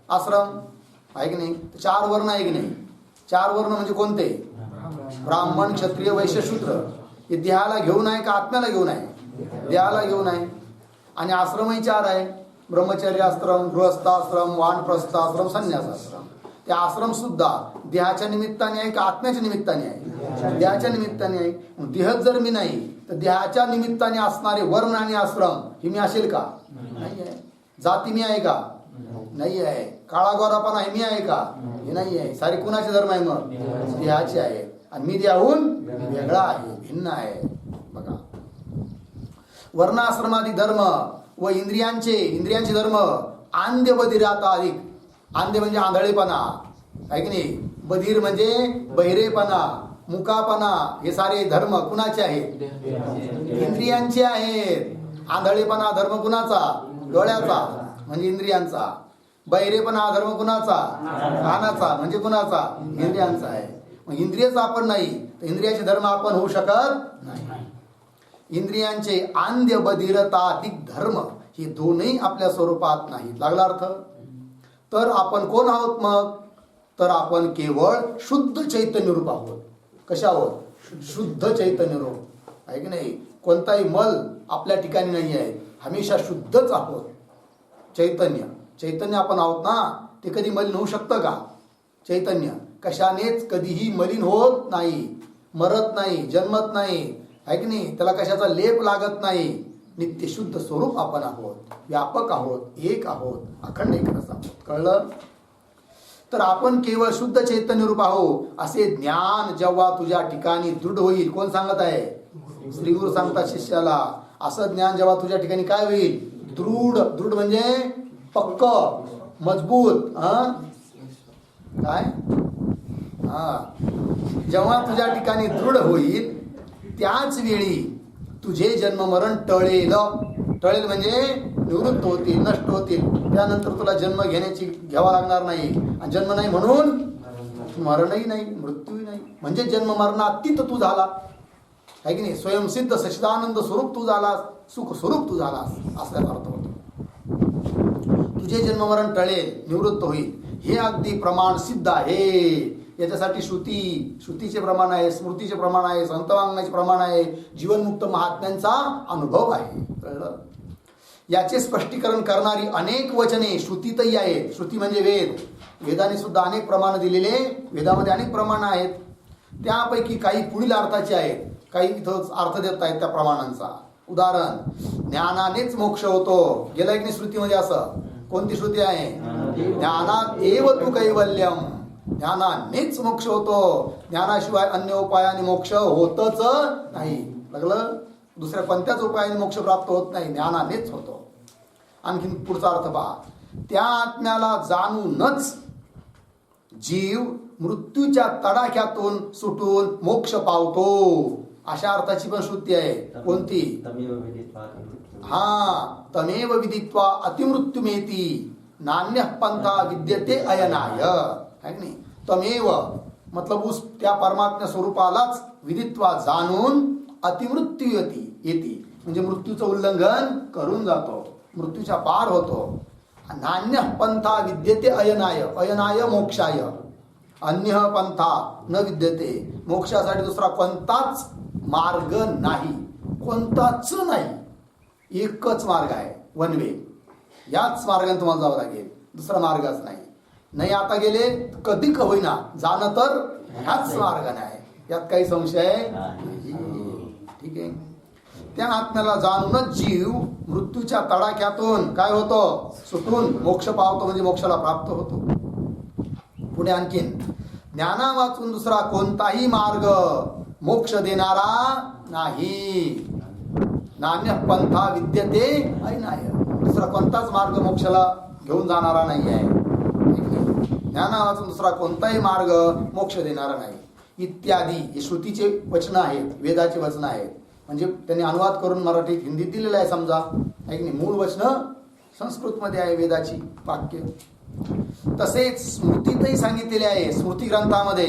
आश्रम आहे की नाही. चार वर्ण आहे की नाही. चार वर्ण म्हणजे कोणते. ब्राह्मण, क्षत्रिय, वैश्य, शूद्र. हे देहाला घेऊन आहे का आत्म्याला घेऊन आहे. देहाला घेऊन आहे. आणि आश्रमही चार आहे. ब्रह्मचर्य आश्रम, गृहस्थाश्रम, वानप्रस्थाश्रम, संन्यासाश्रम. ते आश्रम सुद्धा देहाच्या निमित्ताने आहे का आत्म्याच्या निमित्ताने आहे? देहाच्या निमित्ताने आहे. मग देहच जर मी नाही तर देहाच्या निमित्ताने असणारे वर्ण आणि आश्रम हे मी असेल का? नाही आहे. जाती मी आहे का? नाही आहे. काळा गोरापणा हे मी आहे का? हे नाही आहे. सारे कुणाचे धर्म आहे? मग देहाचे आहे. आणि मी देहाहून वेगळा आहे, भिन्न आहे. बघा, वर्णाश्रमादी धर्म व इंद्रियांचे धर्म आंध्य बधिराता अधिक. आंध्य म्हणजे आंधळेपणा आहे की नाही? बधीर म्हणजे बहिरेपणा, मुकापणा. हे सारे धर्म कुणाचे आहेत? इंद्रियांचे आहेत. आंधळेपणा धर्म कुणाचा? डोळ्याचा म्हणजे इंद्रियांचा. बहिरेपणा धर्म कुणाचा? कानाचा म्हणजे कुणाचा? इंद्रियांचा आहे. मग इंद्रियच आपण नाही तर इंद्रियाचे धर्म आपण होऊ शकत नाही. इंद्रियांचे आंध्य बधिरताधिक धर्म हे दोनही आपल्या स्वरूपात नाहीत. लागला अर्थ? तर आपण कोण आहोत मग? तर आपण केवळ शुद्ध चैतन्य रूप आहोत. कशा आहोत? शुद्ध चैतन्य रूप आहे की नाही? कोणताही मल आपल्या ठिकाणी नाही आहे. हमेशा शुद्धच आहोत. चैतन्य आपण आहोत ना. ते कधी मलिन होऊ शकतं का? चैतन्य कशानेच कधीही मलिन होत नाही, मरत नाही, जन्मत नाही आहे की नाही? त्याला कशाचा लेप लागत नाही. नित्य शुद्ध स्वरूप आपण आहोत. व्यापक आहोत, एक आहोत, अखंड एकच आहोत. कळलं? तर आपण केवळ शुद्ध चैतन्य रूप आहोत असे ज्ञान जेव्हा तुझ्या ठिकाणी दृढ होईल. कोण सांगत आहे? श्री गुरु सांगतात शिष्याला. असं ज्ञान जेव्हा तुझ्या ठिकाणी काय होईल? दृढ म्हणजे पक्क, मजबूत. काय? जेव्हा तुझ्या ठिकाणी दृढ होईल त्याच वेळी तुझे जन्म मरण टळेल म्हणजे निवृत्त होतील, नष्ट होतील. त्यानंतर तुला जन्म घ्यावा लागणार नाही. आणि जन्म नाही म्हणून मरणही नाही, मृत्यूही नाही. म्हणजे जन्म मरणातीत तू झाला आहे की नाही? स्वयंसिद्ध सच्चिदानंद स्वरूप तू झालास, सुख स्वरूप तू झालास असा अर्थ होतो. तुझे जन्म मरण टळेल, निवृत्त होईल. हे अगदी प्रमाण सिद्ध आहे. याच्यासाठी श्रुतीचे प्रमाण आहे, स्मृतीचे प्रमाण आहे, संतवाङ्मयाचे प्रमाण आहे, जीवनमुक्त महात्म्यांचा अनुभव आहे. कळलं? याचे स्पष्टीकरण करणारी अनेक वचने श्रुतीतही आहेत. श्रुती म्हणजे वेद. वेदाने सुद्धा अनेक प्रमाण दिलेले. वेदामध्ये अनेक प्रमाण आहेत. त्यापैकी काही पुढील अर्थाचे आहेत, काही इथं अर्थ देत आहेत त्या प्रमाणांचा. उदाहरण, ज्ञानानेच मोक्ष होतो. गेला की नाही श्रुतीमध्ये? असं कोणती श्रुती आहे? ज्ञानात एव तु कैवल्यम. ज्ञानानेच मोक्ष होतो. ज्ञानाशिवाय अन्य उपायाने मोक्ष होतच नाही. लागलं? दुसऱ्या कोणत्याच उपायाने मोक्ष प्राप्त होत नाही, ज्ञानानेच होतो. आणखीन पुढचा अर्थ पहा. त्या आत्म्याला जाणूनच जीव मृत्यूच्या तडाख्यातून सुटून मोक्ष पावतो. अशा अर्थाची पण श्रुती आहे. कोणती? तमेव विदित्वा अतिमृत्युमेती नान्य पंथा विद्यते अयनाय. है की नाही? तमेव मतलब उस त्या परमात्म्या स्वरूपालाच विदित्वा जाणून अतिमृत्यू येते म्हणजे मृत्यूचं उल्लंघन करून जातो, मृत्यूच्या पार होतो. नान्य पंथा विद्यते अयनाय. अयनाय मोक्षाय. अन्य पंथा न विद्यते. मोक्षासाठी दुसरा कोणताच मार्ग नाही. कोणताच नाही. एकच मार्ग आहे, वन वे. याच मार्गाने तुम्हाला जावं लागेल, दुसरा मार्गच नाही. नाही आता गेले कधी का होईना जाणं तर ह्याच मार्गाने आहे. यात काही संशय ठीक आहे. त्या आत्म्याला जाणूनच जीव मृत्यूच्या तडाख्यातून काय होतो? सुटून मोक्ष पावतो म्हणजे मोक्षाला प्राप्त होतो. पुढे आणखीन, ज्ञाना वाचून दुसरा कोणताही मार्ग मोक्ष देणारा नाही. नान्य पंथा विद्यते अयनाय. दुसरा कोणताच मार्ग मोक्षाला घेऊन जाणारा नाही आहे. ज्ञाना वाचून दुसरा कोणताही मार्ग मोक्ष देणारा नाही. इत्यादी हे श्रुतीचे वचन आहेत, वेदाचे वचन आहेत. म्हणजे त्यांनी अनुवाद करून मराठीत हिंदीत दिलेलं आहे समजा, आहे की नाही? मूळ वचन संस्कृतमध्ये आहे वेदाची वाक्य. तसेच स्मृतीतही सांगितलेले आहे. स्मृती ग्रंथामध्ये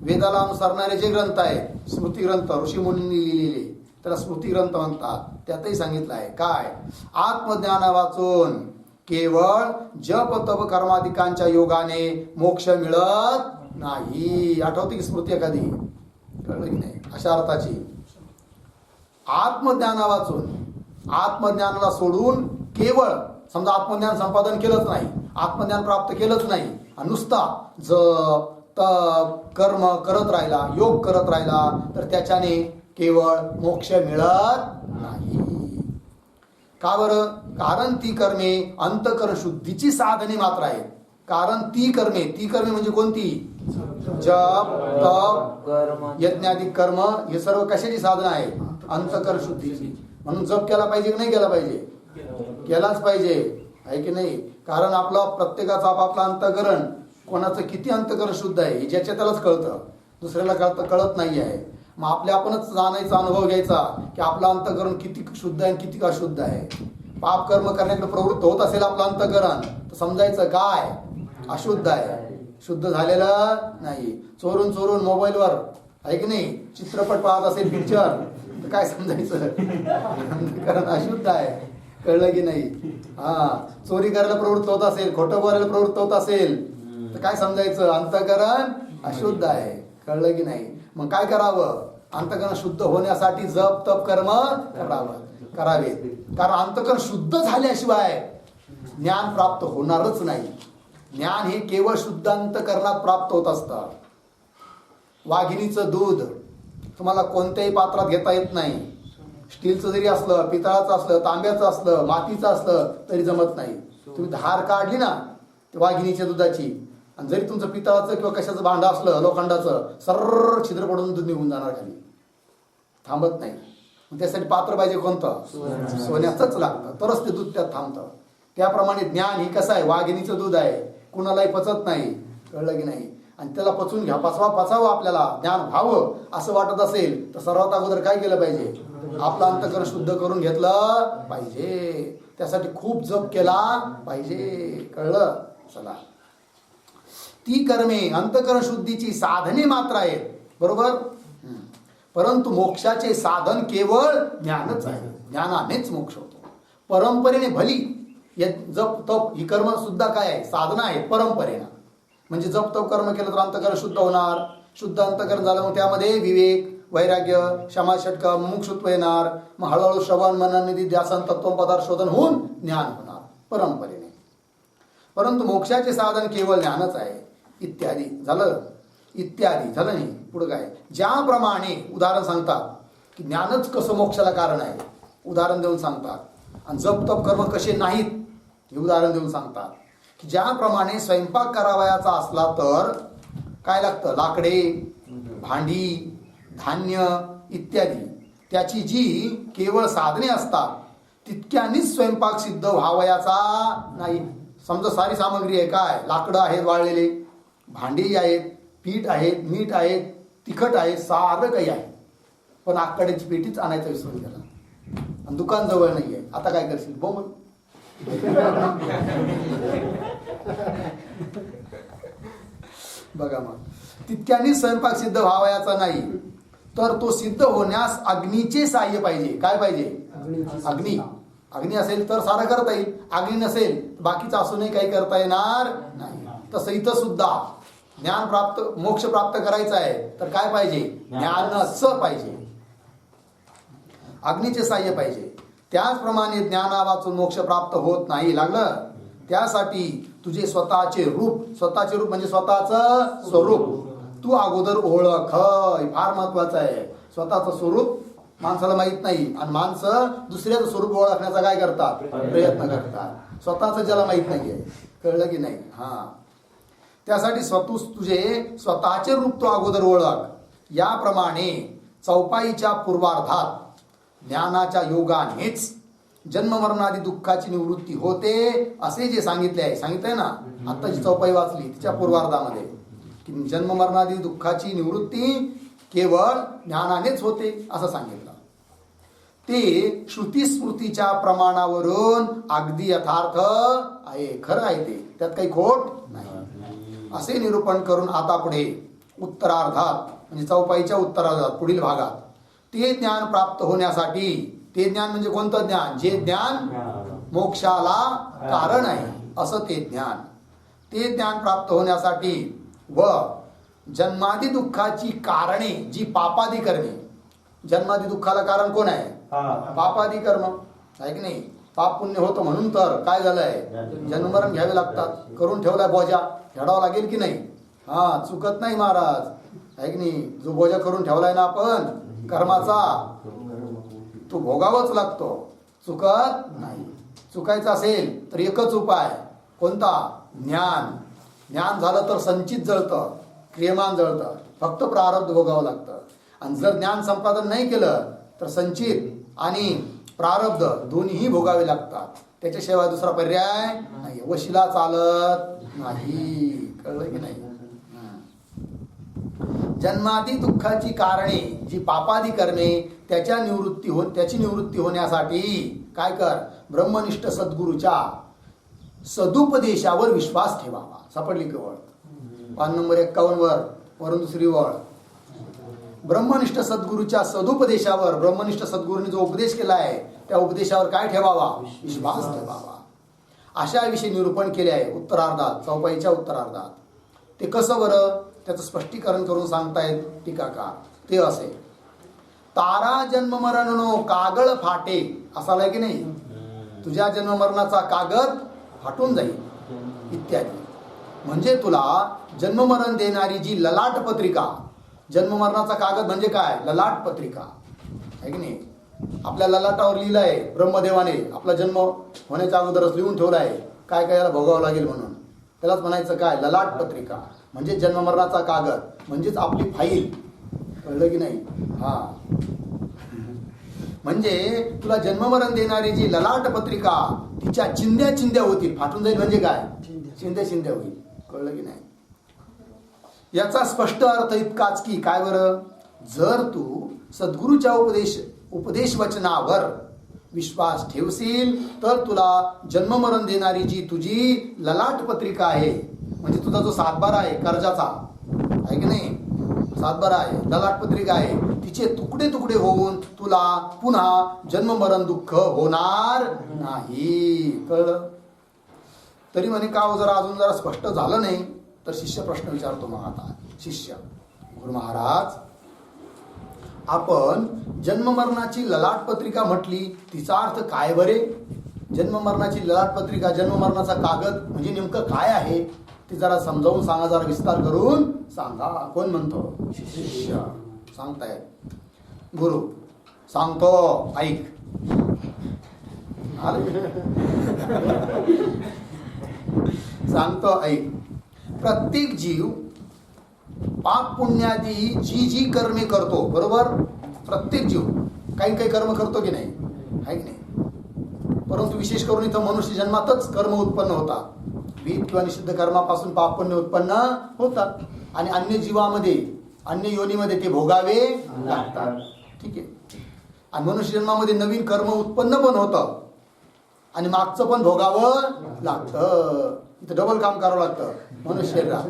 वेदाला अनुसरणारे जे ग्रंथ आहेत, स्मृती ग्रंथ ऋषीमुनींनी लिहिलेले, त्याला स्मृती ग्रंथ म्हणतात. त्यातही सांगितलं आहे काय? आत्मज्ञाना वाचून केवळ जप तप कर्माधिकांच्या योगाने मोक्ष मिळत नाही. आठवते की स्मृती एखादी? कळलं की नाही? अशा अर्थाची आत्मज्ञाना वाचून, आत्मज्ञानाला सोडून केवळ समजा आत्मज्ञान संपादन केलंच नाही, आत्मज्ञान प्राप्त केलंच नाही आणि नुसता जप तप कर्म करत राहिला, योग करत राहिला, तर त्याच्याने केवळ मोक्ष मिळत नाही. का बरं? कारण ती कर्मे अंतःकरण शुद्धीची साधने मात्र आहेत. कारण ती कर्मे म्हणजे कोणती? जप तप यज्ञाधिक कर्म हे सर्व कशाची साधनं आहे? अंतःकरण शुद्धीची. म्हणून जप केला पाहिजे की नाही केला पाहिजे? केलाच पाहिजे, आहे की नाही? कारण आपला प्रत्येकाचं आपापलं अंतःकरण, कोणाचं किती अंतःकरण शुद्ध आहे हे ज्याच्या त्यालाच कळतं, दुसऱ्याला कळत नाही आहे. मग आपणच जाणायचा अनुभव घ्यायचा की आपलं अंतःकरण किती शुद्ध आहे किती अशुद्ध आहे. पाप कर्म करण्याकडे प्रवृत्त होत असेल आपलं अंतःकरण, तर समजायचं काय? अशुद्ध आहे, शुद्ध झालेलं नाही. चोरून चोरून मोबाईलवर, आहे की नाही, चित्रपट पाहत असेल, पिक्चर, तर काय समजायचं? अंतःकरण अशुद्ध आहे. कळलं की नाही? हा, चोरी करायला प्रवृत्त होत असेल, खोटं बोलायला प्रवृत्त होत असेल, तर काय समजायचं? अंतःकरण अशुद्ध आहे. कळलं की नाही? मग काय करावं? अंतःकरण शुद्ध होण्यासाठी जप तप कर्म करावे. कारण अंतःकरण शुद्ध झाल्याशिवाय ज्ञान प्राप्त होणारच नाही. ज्ञान हे केवळ शुद्ध अंतःकरणात प्राप्त होत असतं. वाघिणीचं दूध तुम्हाला कोणत्याही पात्रात घेता येत नाही. स्टीलचं जरी असलं, पितळाचं असलं, तांब्याचं असलं, मातीचं असलं तरी जमत नाही. तुम्ही धार काढली ना वाघिणीच्या दुधाची, आणि जरी तुमचं पितळाचं किंवा कशाचं भांडं असलं, लोखंडाचं, सर्र छिद्र पडून दूध निघून जाणार खाली, थांबत नाही. त्यासाठी पात्र पाहिजे कोणतं? सोन्याचंच लागतं, तरच ते दूध त्यात थांबतं. त्याप्रमाणे ज्ञान हे कसं आहे? वाघिणीचं दूध आहे, कुणालाही पचत नाही. कळलं की नाही? आणि त्याला पचून पचावं आपल्याला, ज्ञान व्हावं असं वाटत असेल तर सर्वात अगोदर काय केलं पाहिजे? आपलं अंतःकरण शुद्ध करून घेतलं पाहिजे. त्यासाठी खूप जप केला पाहिजे. कळलं? चला, ती कर्मे अंतःकरण शुद्धीची साधने मात्र आहेत, बरोबर. परंतु मोक्षाचे साधन केवळ ज्ञानच आहे. ज्ञानानेच मोक्ष होतो. परंपरेने भली जप तप ही कर्म सुद्धा काय आहे? साधना आहेत परंपरेनं. म्हणजे जप तप कर्म केलं तर अंतःकरण शुद्ध होणार. शुद्ध अंतःकरण झालं मग त्यामध्ये विवेक, वैराग्य, क्षमा षटक, मुमुक्षुत्व येणार. मग हळूहळू श्रवण मनन निधी ध्यासन तत्व पदार्थ शोधन होऊन ज्ञान होणार परंपरेने. परंतु मोक्षाचे साधन केवळ ज्ञानच आहे. इत्यादी झालं नाही. पुढे काय? ज्याप्रमाणे उदाहरण सांगतात की ज्ञानच कसं मोक्षाला कारण आहे, उदाहरण देऊन सांगतात. आणि जप तप कर्म कसे नाहीत हे उदाहरण देऊन सांगतात. की ज्याप्रमाणे स्वयंपाक करावयाचा असला तर काय लागतं? लाकडे, भांडी, धान्य इत्यादी. त्याची जी केवळ साधने असतात तितक्यानीच स्वयंपाक सिद्ध व्हावयाचा नाही. समजा सारी सामग्री आहे, काय? लाकडं आहेत वाळलेले, भांडी आहेत, पीठ आहेत, मीठ आहेत, तिखट आहे, सारं काही आहे, पण आकड्याची पेटीच आणायचं विसरून गेला आणि दुकान जवळ नाही आहे. आता काय करशील? बोंब. बघा, मग तितक्यानी स्वयंपाक सिद्ध व्हावयाचा नाही तर तो सिद्ध होण्यास अग्नीचे साह्य पाहिजे. काय पाहिजे? अग्नी असेल तर सारं करता येईल. अग्नी नसेल बाकीचं असूनही काही करता येणार नाही. तसं इथं सुद्धा ज्ञान प्राप्त मोक्ष प्राप्त करायचं आहे तर काय पाहिजे? ज्ञानच पाहिजे, अग्नीचे साह्य पाहिजे. त्याचप्रमाणे ज्ञाना वाचून मोक्ष प्राप्त होत नाही. लागलं? त्यासाठी तुझे स्वतःचे रूप म्हणजे स्वतःचं स्वरूप तू अगोदर ओळख. फार महत्वाचं आहे. स्वतःचं स्वरूप माणसाला माहित नाही आणि माणसं दुसऱ्याचं स्वरूप ओळखण्याचा काय करतात? प्रयत्न करतात. स्वतःचं ज्याला माहित नाहीये. कळलं की नाही? हा, त्यासाठी तुझे स्वतःचे रूप तो अगोदर ओळख. याप्रमाणे चौपाईच्या पूर्वार्धात ज्ञानाच्या योगानेच जन्ममरणादी दुःखाची निवृत्ती होते असे जे सांगितलंय ना, आता जी चौपाई वाचली तिच्या पूर्वार्धामध्ये की जन्ममरणादी दुःखाची निवृत्ती केवळ ज्ञानानेच होते असं सांगितलं. ते श्रुती स्मृतीच्या प्रमाणावरून अगदी यथार्थ आहे, खरं आहे ते, त्यात काही खोट नाही असे निरूपण करून आता पुढे उत्तरार्धात म्हणजे चौपाईच्या उत्तरार्धात पुढील भागात ते ज्ञान प्राप्त होण्यासाठी, ते ज्ञान म्हणजे कोणतं ज्ञान? जे ज्ञान मोक्षाला कारण आहे असं ते ज्ञान प्राप्त होण्यासाठी व जन्मादी दुःखाची कारणे जी पापादी कर्मे, जन्मादी दुःखाला कारण कोण आहे? पापादी कर्म, आहे की नाही? पाप पुण्य होतं म्हणून तर काय झालंय, जन्ममरण घ्यावे लागतात. करून ठेवलाय बोजा, फेडावा लागेल की नाही. हा, चुकत नाही महाराज, आहे की नाही. जो बोजा करून ठेवलाय ना आपण कर्माचा, तो भोगावाच लागतो, चुकत नाही. चुकायचं असेल तर एकच उपाय, कोणता? ज्ञान. ज्ञान झालं तर संचित जळतं, क्रियमान जळतं, फक्त प्रारब्ध भोगावं लागतं. आणि जर ज्ञान संपादन नाही केलं तर संचित आणि प्रारब्ध दोन्हीही भोगावे लागतात. त्याच्याशिवाय दुसरा पर्याय नाही, वशिला चालत नाही. कळलं की नाही. जन्मादी दुःखाची कारणे जी पापादी कर्मे त्याची निवृत्ती होण्यासाठी काय कर, ब्रह्मनिष्ठ सद्गुरूच्या सदुपदेशावर विश्वास ठेवावा. सापडली केवळ पान नंबर 51 वर वरून दुसरी वळ. ब्रह्मनिष्ठ सद्गुरूच्या सदुपदेशावर, ब्रह्मनिष्ठ सद्गुरूंनी जो उपदेश केला आहे त्या उपदेशावर काय ठेवावा, विश्वास ठेवावा. अशा विषयी निरूपण केले आहे उत्तरार्धात, चौपाईच्या उत्तरार्धात. ते कसं बरं, त्याचं स्पष्टीकरण करून सांगतायत टीकाकार. ते असे, तारा जन्म मरणनो कागळ फाटे, असालाय की नाही, तुझ्या जन्ममरणाचा कागद फाटून जाईल इत्यादी. म्हणजे तुला जन्ममरण देणारी जी ललाट पत्रिका, जन्ममरणाचा कागद म्हणजे काय, ललाट पत्रिका आहे की नाही. आपल्या ललाटावर लिहिलं आहे ब्रह्मदेवाने, आपला जन्म होण्याच्या अगोदरच लिहून ठेवला आहे काय काय याला भोगावं लागेल म्हणून. त्यालाच म्हणायचं काय, ललाट पत्रिका. म्हणजे जन्ममरणाचा कागद म्हणजेच आपली फाईल. कळलं की नाही. हा, म्हणजे तुला जन्ममरण देणारी जी ललाट पत्रिका तिच्या चिंध्या चिंध्या होतील. फाटून जाईल म्हणजे काय, चिंध्या चिंध्या होईल. कळलं की नाही. याचा स्पष्ट अर्थ इतकाच की काय बरं, जर तू सद्गुरूच्या उपदेश वचनावर विश्वास ठेवशील तर तुला जन्ममरण देणारी जी तुझी ललाट पत्रिका आहे, म्हणजे तुझा जो सातबारा आहे कर्जाचा, आहे की नाही, सातबारा आहे, ललाट पत्रिका आहे, तिचे तुकडे तुकडे होऊन तुला पुन्हा जन्ममरण दुःख होणार नाही. कळलं. तरी म्हणे का जरा अजून जरा स्पष्ट झालं नाही तर शिष्य प्रश्न विचारतो. मग आता शिष्य, गुरु महाराज, आपण जन्ममरणाची ललाट पत्रिका म्हटली, तिचा अर्थ काय बरे. जन्ममरणाची ललाट पत्रिका, जन्ममरणाचा कागद म्हणजे नेमकं काय आहे ते जरा समजावून सांगा, जरा विस्तार करून सांगा. कोण म्हणतो, शिष्य सांगतायत. गुरु सांगतो, ऐक. सांगतो ऐक. प्रत्येक जीव पाप पुण्यादी जी जी कर्मे करतो, बरोबर, प्रत्येक जीव काही काही कर्म करतो की नाही, आहे की नाही. परंतु विशेष करून इथं मनुष्य जन्मातच कर्म उत्पन्न होतात. विहित किंवा निषिद्ध कर्मापासून पाप पुण्य उत्पन्न होतात आणि अन्य जीवामध्ये, अन्य योनीमध्ये ते भोगावे लागतात. ठीक आहे. आणि मनुष्य जन्मामध्ये नवीन कर्म उत्पन्न पण होतं आणि मागचं पण भोगावं लागतं. इथं डबल काम करावं लागतं मनुष्य शरीरात.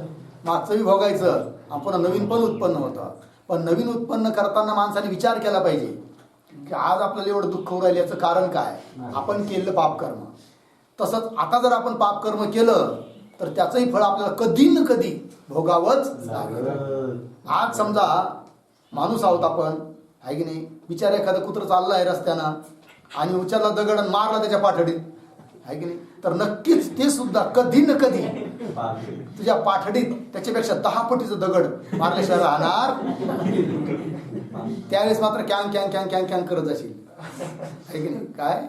मागचंही भोगायचं, आपण नवीन पण उत्पन्न होतं. पण नवीन उत्पन्न करताना माणसाने विचार केला पाहिजे की आज आपल्याला एवढं दुःख होऊ राहिलं, याचं कारण काय, आपण केलेलं पापकर्म. तसंच आता जर आपण पापकर्म केलं तर त्याचंही फळ आपल्याला कधी न कधी भोगावंच लागेल. आज समजा माणूस आहोत आपण, आहे की नाही, विचार एखादं कुत्रं चाललं आहे रस्त्यानं आणि उचलला दगड आणि मारला त्याच्या पाठडीत, आहे की नाही, तर नक्कीच ते सुद्धा कधी न कधी तुझ्या पाठडीत त्याच्यापेक्षा 10 पटीचं दगड मारल्याशिवाय राहणार. त्यावेळेस मात्र कॅंग कॅंग कॅंग कॅंग कॅंग करत असेल, आहे की नाही. काय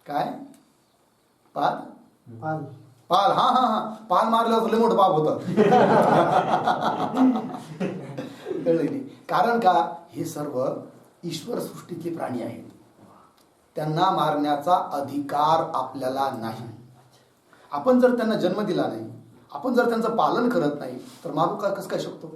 काय पाल पाल, हा हा हा, पाल मारल्यावर लय मोठं पाप होतं. कळलं नाही. कारण का, हे सर्व ईश्वर सृष्टीचे प्राणी आहेत, त्यांना मारण्याचा अधिकार आपल्याला नाही. आपण जर त्यांना जन्म दिला नाही, आपण जर त्यांचं पालन करत नाही तर मारू का कसं काय शकतो.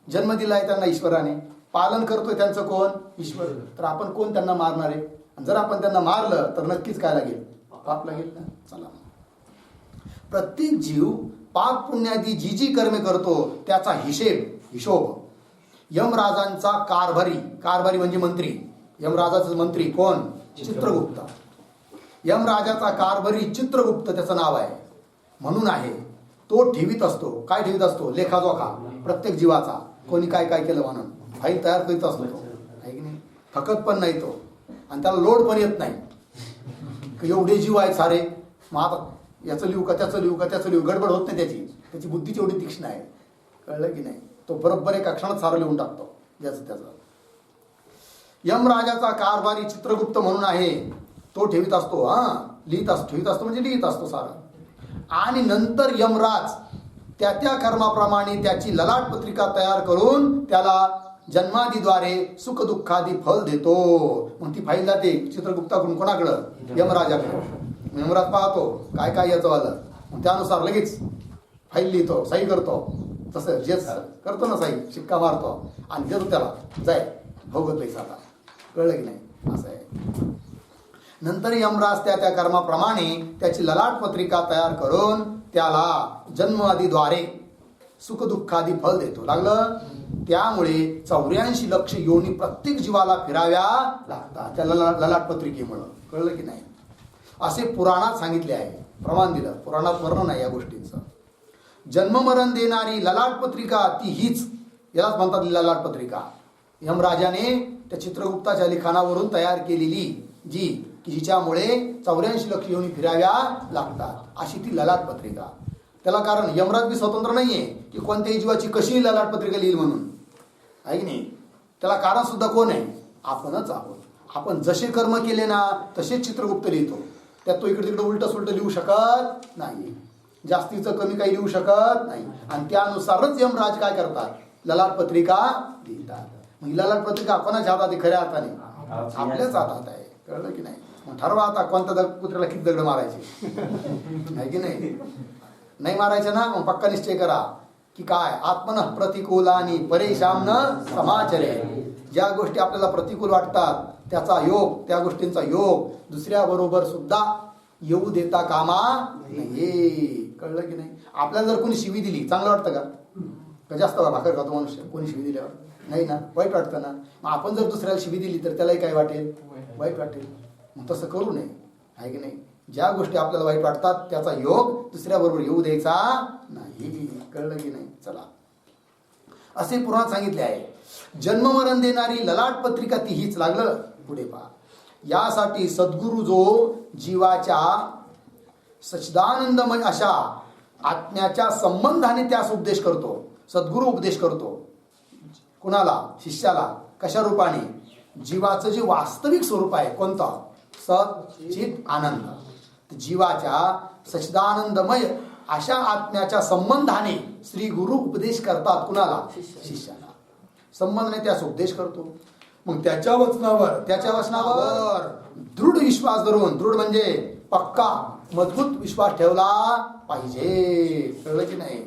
जन्म दिलाय त्यांना ईश्वराने, पालन करतोय त्यांचं कोण, ईश्वर. तर आपण कोण त्यांना मारणार आहे. जर आपण त्यांना मारलं तर नक्कीच काय लागेल, पाप लागेल ना. चला, प्रत्येक जीव पाप पुण्यादी जी जी कर्मे करतो त्याचा हिशोब यमराजांचा कारभारी म्हणजे मंत्री, यमराजाचा मंत्री कोण, चित्रगुप्त. यमराजाचा कारभारी चित्रगुप्त त्याचं नाव आहे, म्हणून आहे. तो ठेवीत असतो, काय ठेवीत असतो, लेखाजोखा प्रत्येक जीवाचा, कोणी काय काय केलं म्हणून फाईल तयार करीत असतो तो, आहे की नाही. थकत पण नाही तो आणि त्याला लोड पण येत नाही. एवढे जीव आहेत सारे, मग आता याचं लिहू का त्याचं लिहू का त्याचं लिहू, गडबड होत नाही त्याची बुद्धीची एवढी तीक्ष्ण आहे. कळलं की नाही? तो बरोबर एका क्षणात सारं लिहून टाकतो ज्याचं त्याचं. यमराजाचा कारभारी चित्रगुप्त म्हणून आहे, तो ठेवीत असतो, ठेवीत असतो म्हणजे लिहित असतो सारं. आणि नंतर यमराज त्या कर्माप्रमाणे त्याची ललाट पत्रिका तयार करून त्याला जन्मादीद्वारे सुख दुःखादी फल देतो. मग ती फाईल जाते चित्रगुप्ताकडून कोणाकडं? यमराजाकडे. यमराज पाहतो काय काय याचं आलं, मग त्यानुसार लगेच फाईल लिहितो, सही करतो. तसं जेच करतो ना सही, शिक्का मारतो आणि देतो त्याला, जाय भोगत पैसा आता. कळलं की नाही? असं आहे. नंतर यमराज त्या कर्माप्रमाणे त्याची ललाट पत्रिका तयार करून त्याला जन्मादीद्वारे सुखदुःखादी फल देतो. लागलं? त्यामुळे 84 लक्ष योनी प्रत्येक जीवाला फिराव्या लागतात त्या ललाट पत्रिकेमुळं. कळलं की नाही? असे पुराणात सांगितले आहे, प्रमाण दिलं, पुराणात वर्णन आहे या गोष्टींचं. जन्ममरण देणारी ललाट पत्रिका ती हीच, यालाच म्हणतात ललाट पत्रिका. यमराजाने त्या चित्रगुप्ताच्या लिखाणावरून तयार केलेली जी की जिच्यामुळे 84 लक्ष योनी फिराव्या लागतात, अशी ती ललाट पत्रिका. त्याला कारण यमराज बी स्वतंत्र नाहीये की कोणत्याही जीवाची कशी ललाट पत्रिका लिहिल म्हणून, आहे की नाही? त्याला कारण सुद्धा कोण आहे? आपणच आहोत. आपण जसे कर्म केले ना तसेच चित्रगुप्त लिहितो. त्यात तो इकडे तिकडे उलट सुलट लिहू शकत नाही, जास्तीचं कमी काही लिहू शकत नाही. आणि त्यानुसारच यमराज काय करतात? ललाट पत्रिका लिहितात. मग ललाट पत्रिका कोणाच्या हातात आहे? खऱ्या हाताने आपल्याच हातात आहे. कळलं की नाही? मग ठरवा आता कोणत्या कुत्र्याला किती दगड मारायचे, आहे की नाही? नाही मारायचे ना, मग पक्का निश्चय करा की काय आत्मन प्रतिकूलानी परेशान समाचरे. ज्या गोष्टी आपल्याला प्रतिकूल वाटतात त्याचा योग, त्या गोष्टींचा योग दुसऱ्या बरोबर सुद्धा येऊ देता कामा नये. कळलं की नाही? आपल्याला जर कोणी शिवी दिली चांगलं वाटतं का? जास्त भाकर खातो मनुष्य कोणी शिवी दिल्यावर? नाही ना, वाईट वाटतं ना. मग आपण जर दुसऱ्याला शिवी दिली तर त्यालाही काय वाटेल? वाईट वाटेल. मग तसं करू नये, आहे की नाही? ज्या गोष्टी आपल्याला वाईट वाटतात त्याचा योग दुसऱ्या बरोबर येऊ द्यायचा नाही. कळलं की नाही? चला, असे पुराण सांगितले आहे. जन्ममरण देणारी ललाट पत्रिका ती हीच. लागलं? पुढे पहा. यासाठी सद्गुरु जो जीवाच्या सच्चिदानंदमय अशा आत्म्याच्या संबंधाने त्यास उपदेश करतो. सद्गुरु उपदेश करतो कुणाला? शिष्याला. कशा रूपाने? जीवाचं जे वास्तविक स्वरूप आहे कोणतं? सच्चित आनंद. जीवाच्या सच्चिदानंदमय अशा आत्म्याच्या संबंधाने श्री गुरु उपदेश करतात कुणाला? शिष्याला. संबंधाने त्यास उपदेश करतो. मग त्याच्या वचनावर दृढ विश्वास धरून, दृढ म्हणजे पक्का मजबूत विश्वास ठेवला पाहिजे. कळलं की नाही?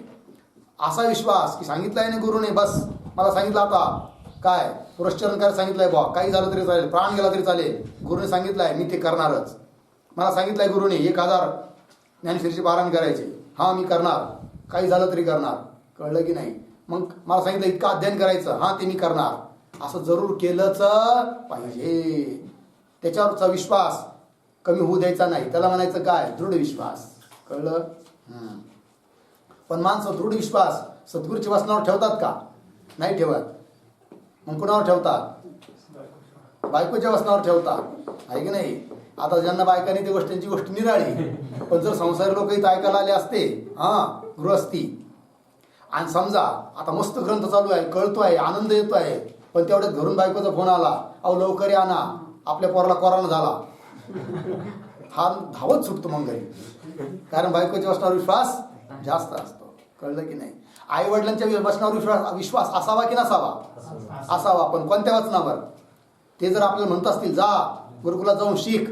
असा विश्वास की सांगितलाय ना गुरुने, बस मला सांगितलं आता काय पुरस्चरण करायला सांगितलंय बा, काही झालं तरी चालेल, प्राण गेला तरी चालेल, गुरुने सांगितलंय मी ते करणारच. मला सांगितलंय गुरुने 1000 ज्ञानेश्वरीचे पारायण करायचे, हा मी करणार, काही झालं तरी करणार. कळलं की नाही? मग मला सांगितलं इतकं अध्ययन करायचं, हा ते मी करणार. असं जरूर केलंच पाहिजे. त्याच्यावरचा विश्वास कमी होऊ द्यायचा नाही. त्याला म्हणायचं काय? दृढ विश्वास. कळलं? पण माणसं दृढ विश्वास सद्गुरूच्या वचनावर ठेवतात का? नाही ठेवत. मग कुणावर ठेवतात? बायकोच्या वचनावर ठेवतात, आहे की नाही? आता ज्यांना बायकाने त्या गोष्टींची गोष्ट निराळी, पण जर संसारी लोक इथं ऐकायला आले असते, गृहस्थी, आणि समजा आता मस्त ग्रंथ चालू आहे, कळतोय, आनंद येतोय, पण तेवढ्यात घरून बायकोचा फोन आला, अहो लवकर या ना, आपल्या पोराला कोरोना झाला, हा धावत सुटतो मग घरी. कारण बायकोच्या वचनावर विश्वास जास्त असतो. कळलं की नाही? आई वडिलांच्या वचनावर विश्वास असावा की नसावा? असावा. पण कोणत्या वचनावर? ते जर आपल्याला म्हणत असतील जा गुरुकुलात जाऊन शिक,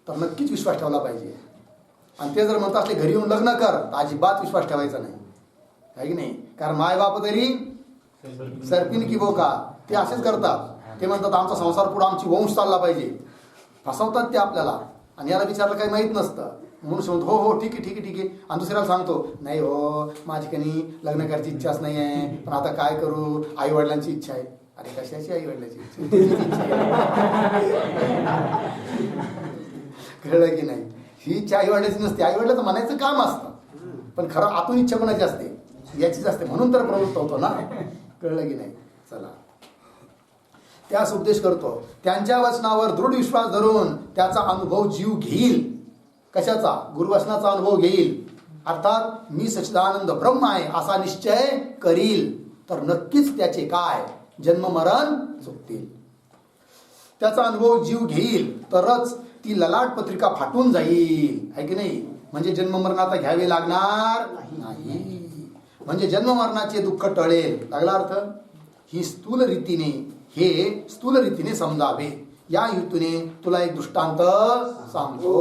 तर नक्कीच विश्वास ठेवला पाहिजे. आणि ते जर म्हणत असले घरी येऊन लग्न कर, तर अजिबात विश्वास ठेवायचा नाही, आहे की नाही? कारण माय बाप तरी सरपिन की बोका, ते असेच करतात. ते म्हणतात आमचा संसार पुढे, आमची वंश चालला पाहिजे. फसवतात ते आपल्याला. आणि याला विचारलं काही माहीत नसतं, म्हणून म्हणतो हो हो ठीक आहे ठीक आहे ठीक आहे. आणि दुसऱ्याला सांगतो नाही हो माझी काही लग्न करायची इच्छाच नाही आहे, पण आता काय करू, आई वडिलांची इच्छा आहे. अरे कशाची आई वडिलांची इच्छा? कळलं की नाही? ही इच्छा आई वडिलांची नसते. आई वडिलाचं म्हणायचं काम असतं, पण खरं आतून इच्छा कोणाची असते? याचीच असते, म्हणून तर प्रवृत्त होतो ना. कळलं की नाही? चला, त्यास उपदेश करतो. त्यांच्या वचनावर दृढ विश्वास धरून त्याचा अनुभव जीव घेईल. कशाचा? गुरुवचनाचा अनुभव घेईल, अर्थात मी सच्चिदानंद ब्रह्म आहे असा निश्चय करील, तर नक्कीच त्याचे काय जन्म मरण चुकतील. त्याचा अनुभव जीव घेईल तरच ती ललाट पत्रिका फाटून जाईल, आहे की नाही? म्हणजे जन्म मरण आता घ्यावे लागणार नाही, म्हणजे जन्म मरणाचे दुःख टळेल. लागला अर्थ? ही स्थूल रीतीने समजावे. या हेतूने तुला एक दृष्टांत सांगतो,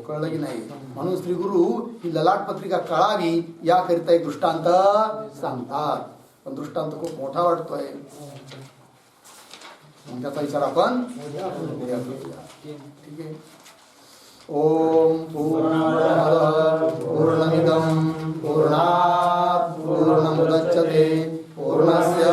कळलं की नाही? म्हणून श्री गुरु ही ललाट पत्रिका कळावी याकरिता एक दृष्टांत सांगतात. पण दृष्टांत खूप मोठा वाटतोय, त्याचा विचार आपण उद्या करूया. ठीक आहे. ओम पूर्णमदः पूर्णमिदं पूर्णात् पूर्णमुदच्यते पूर्णस्य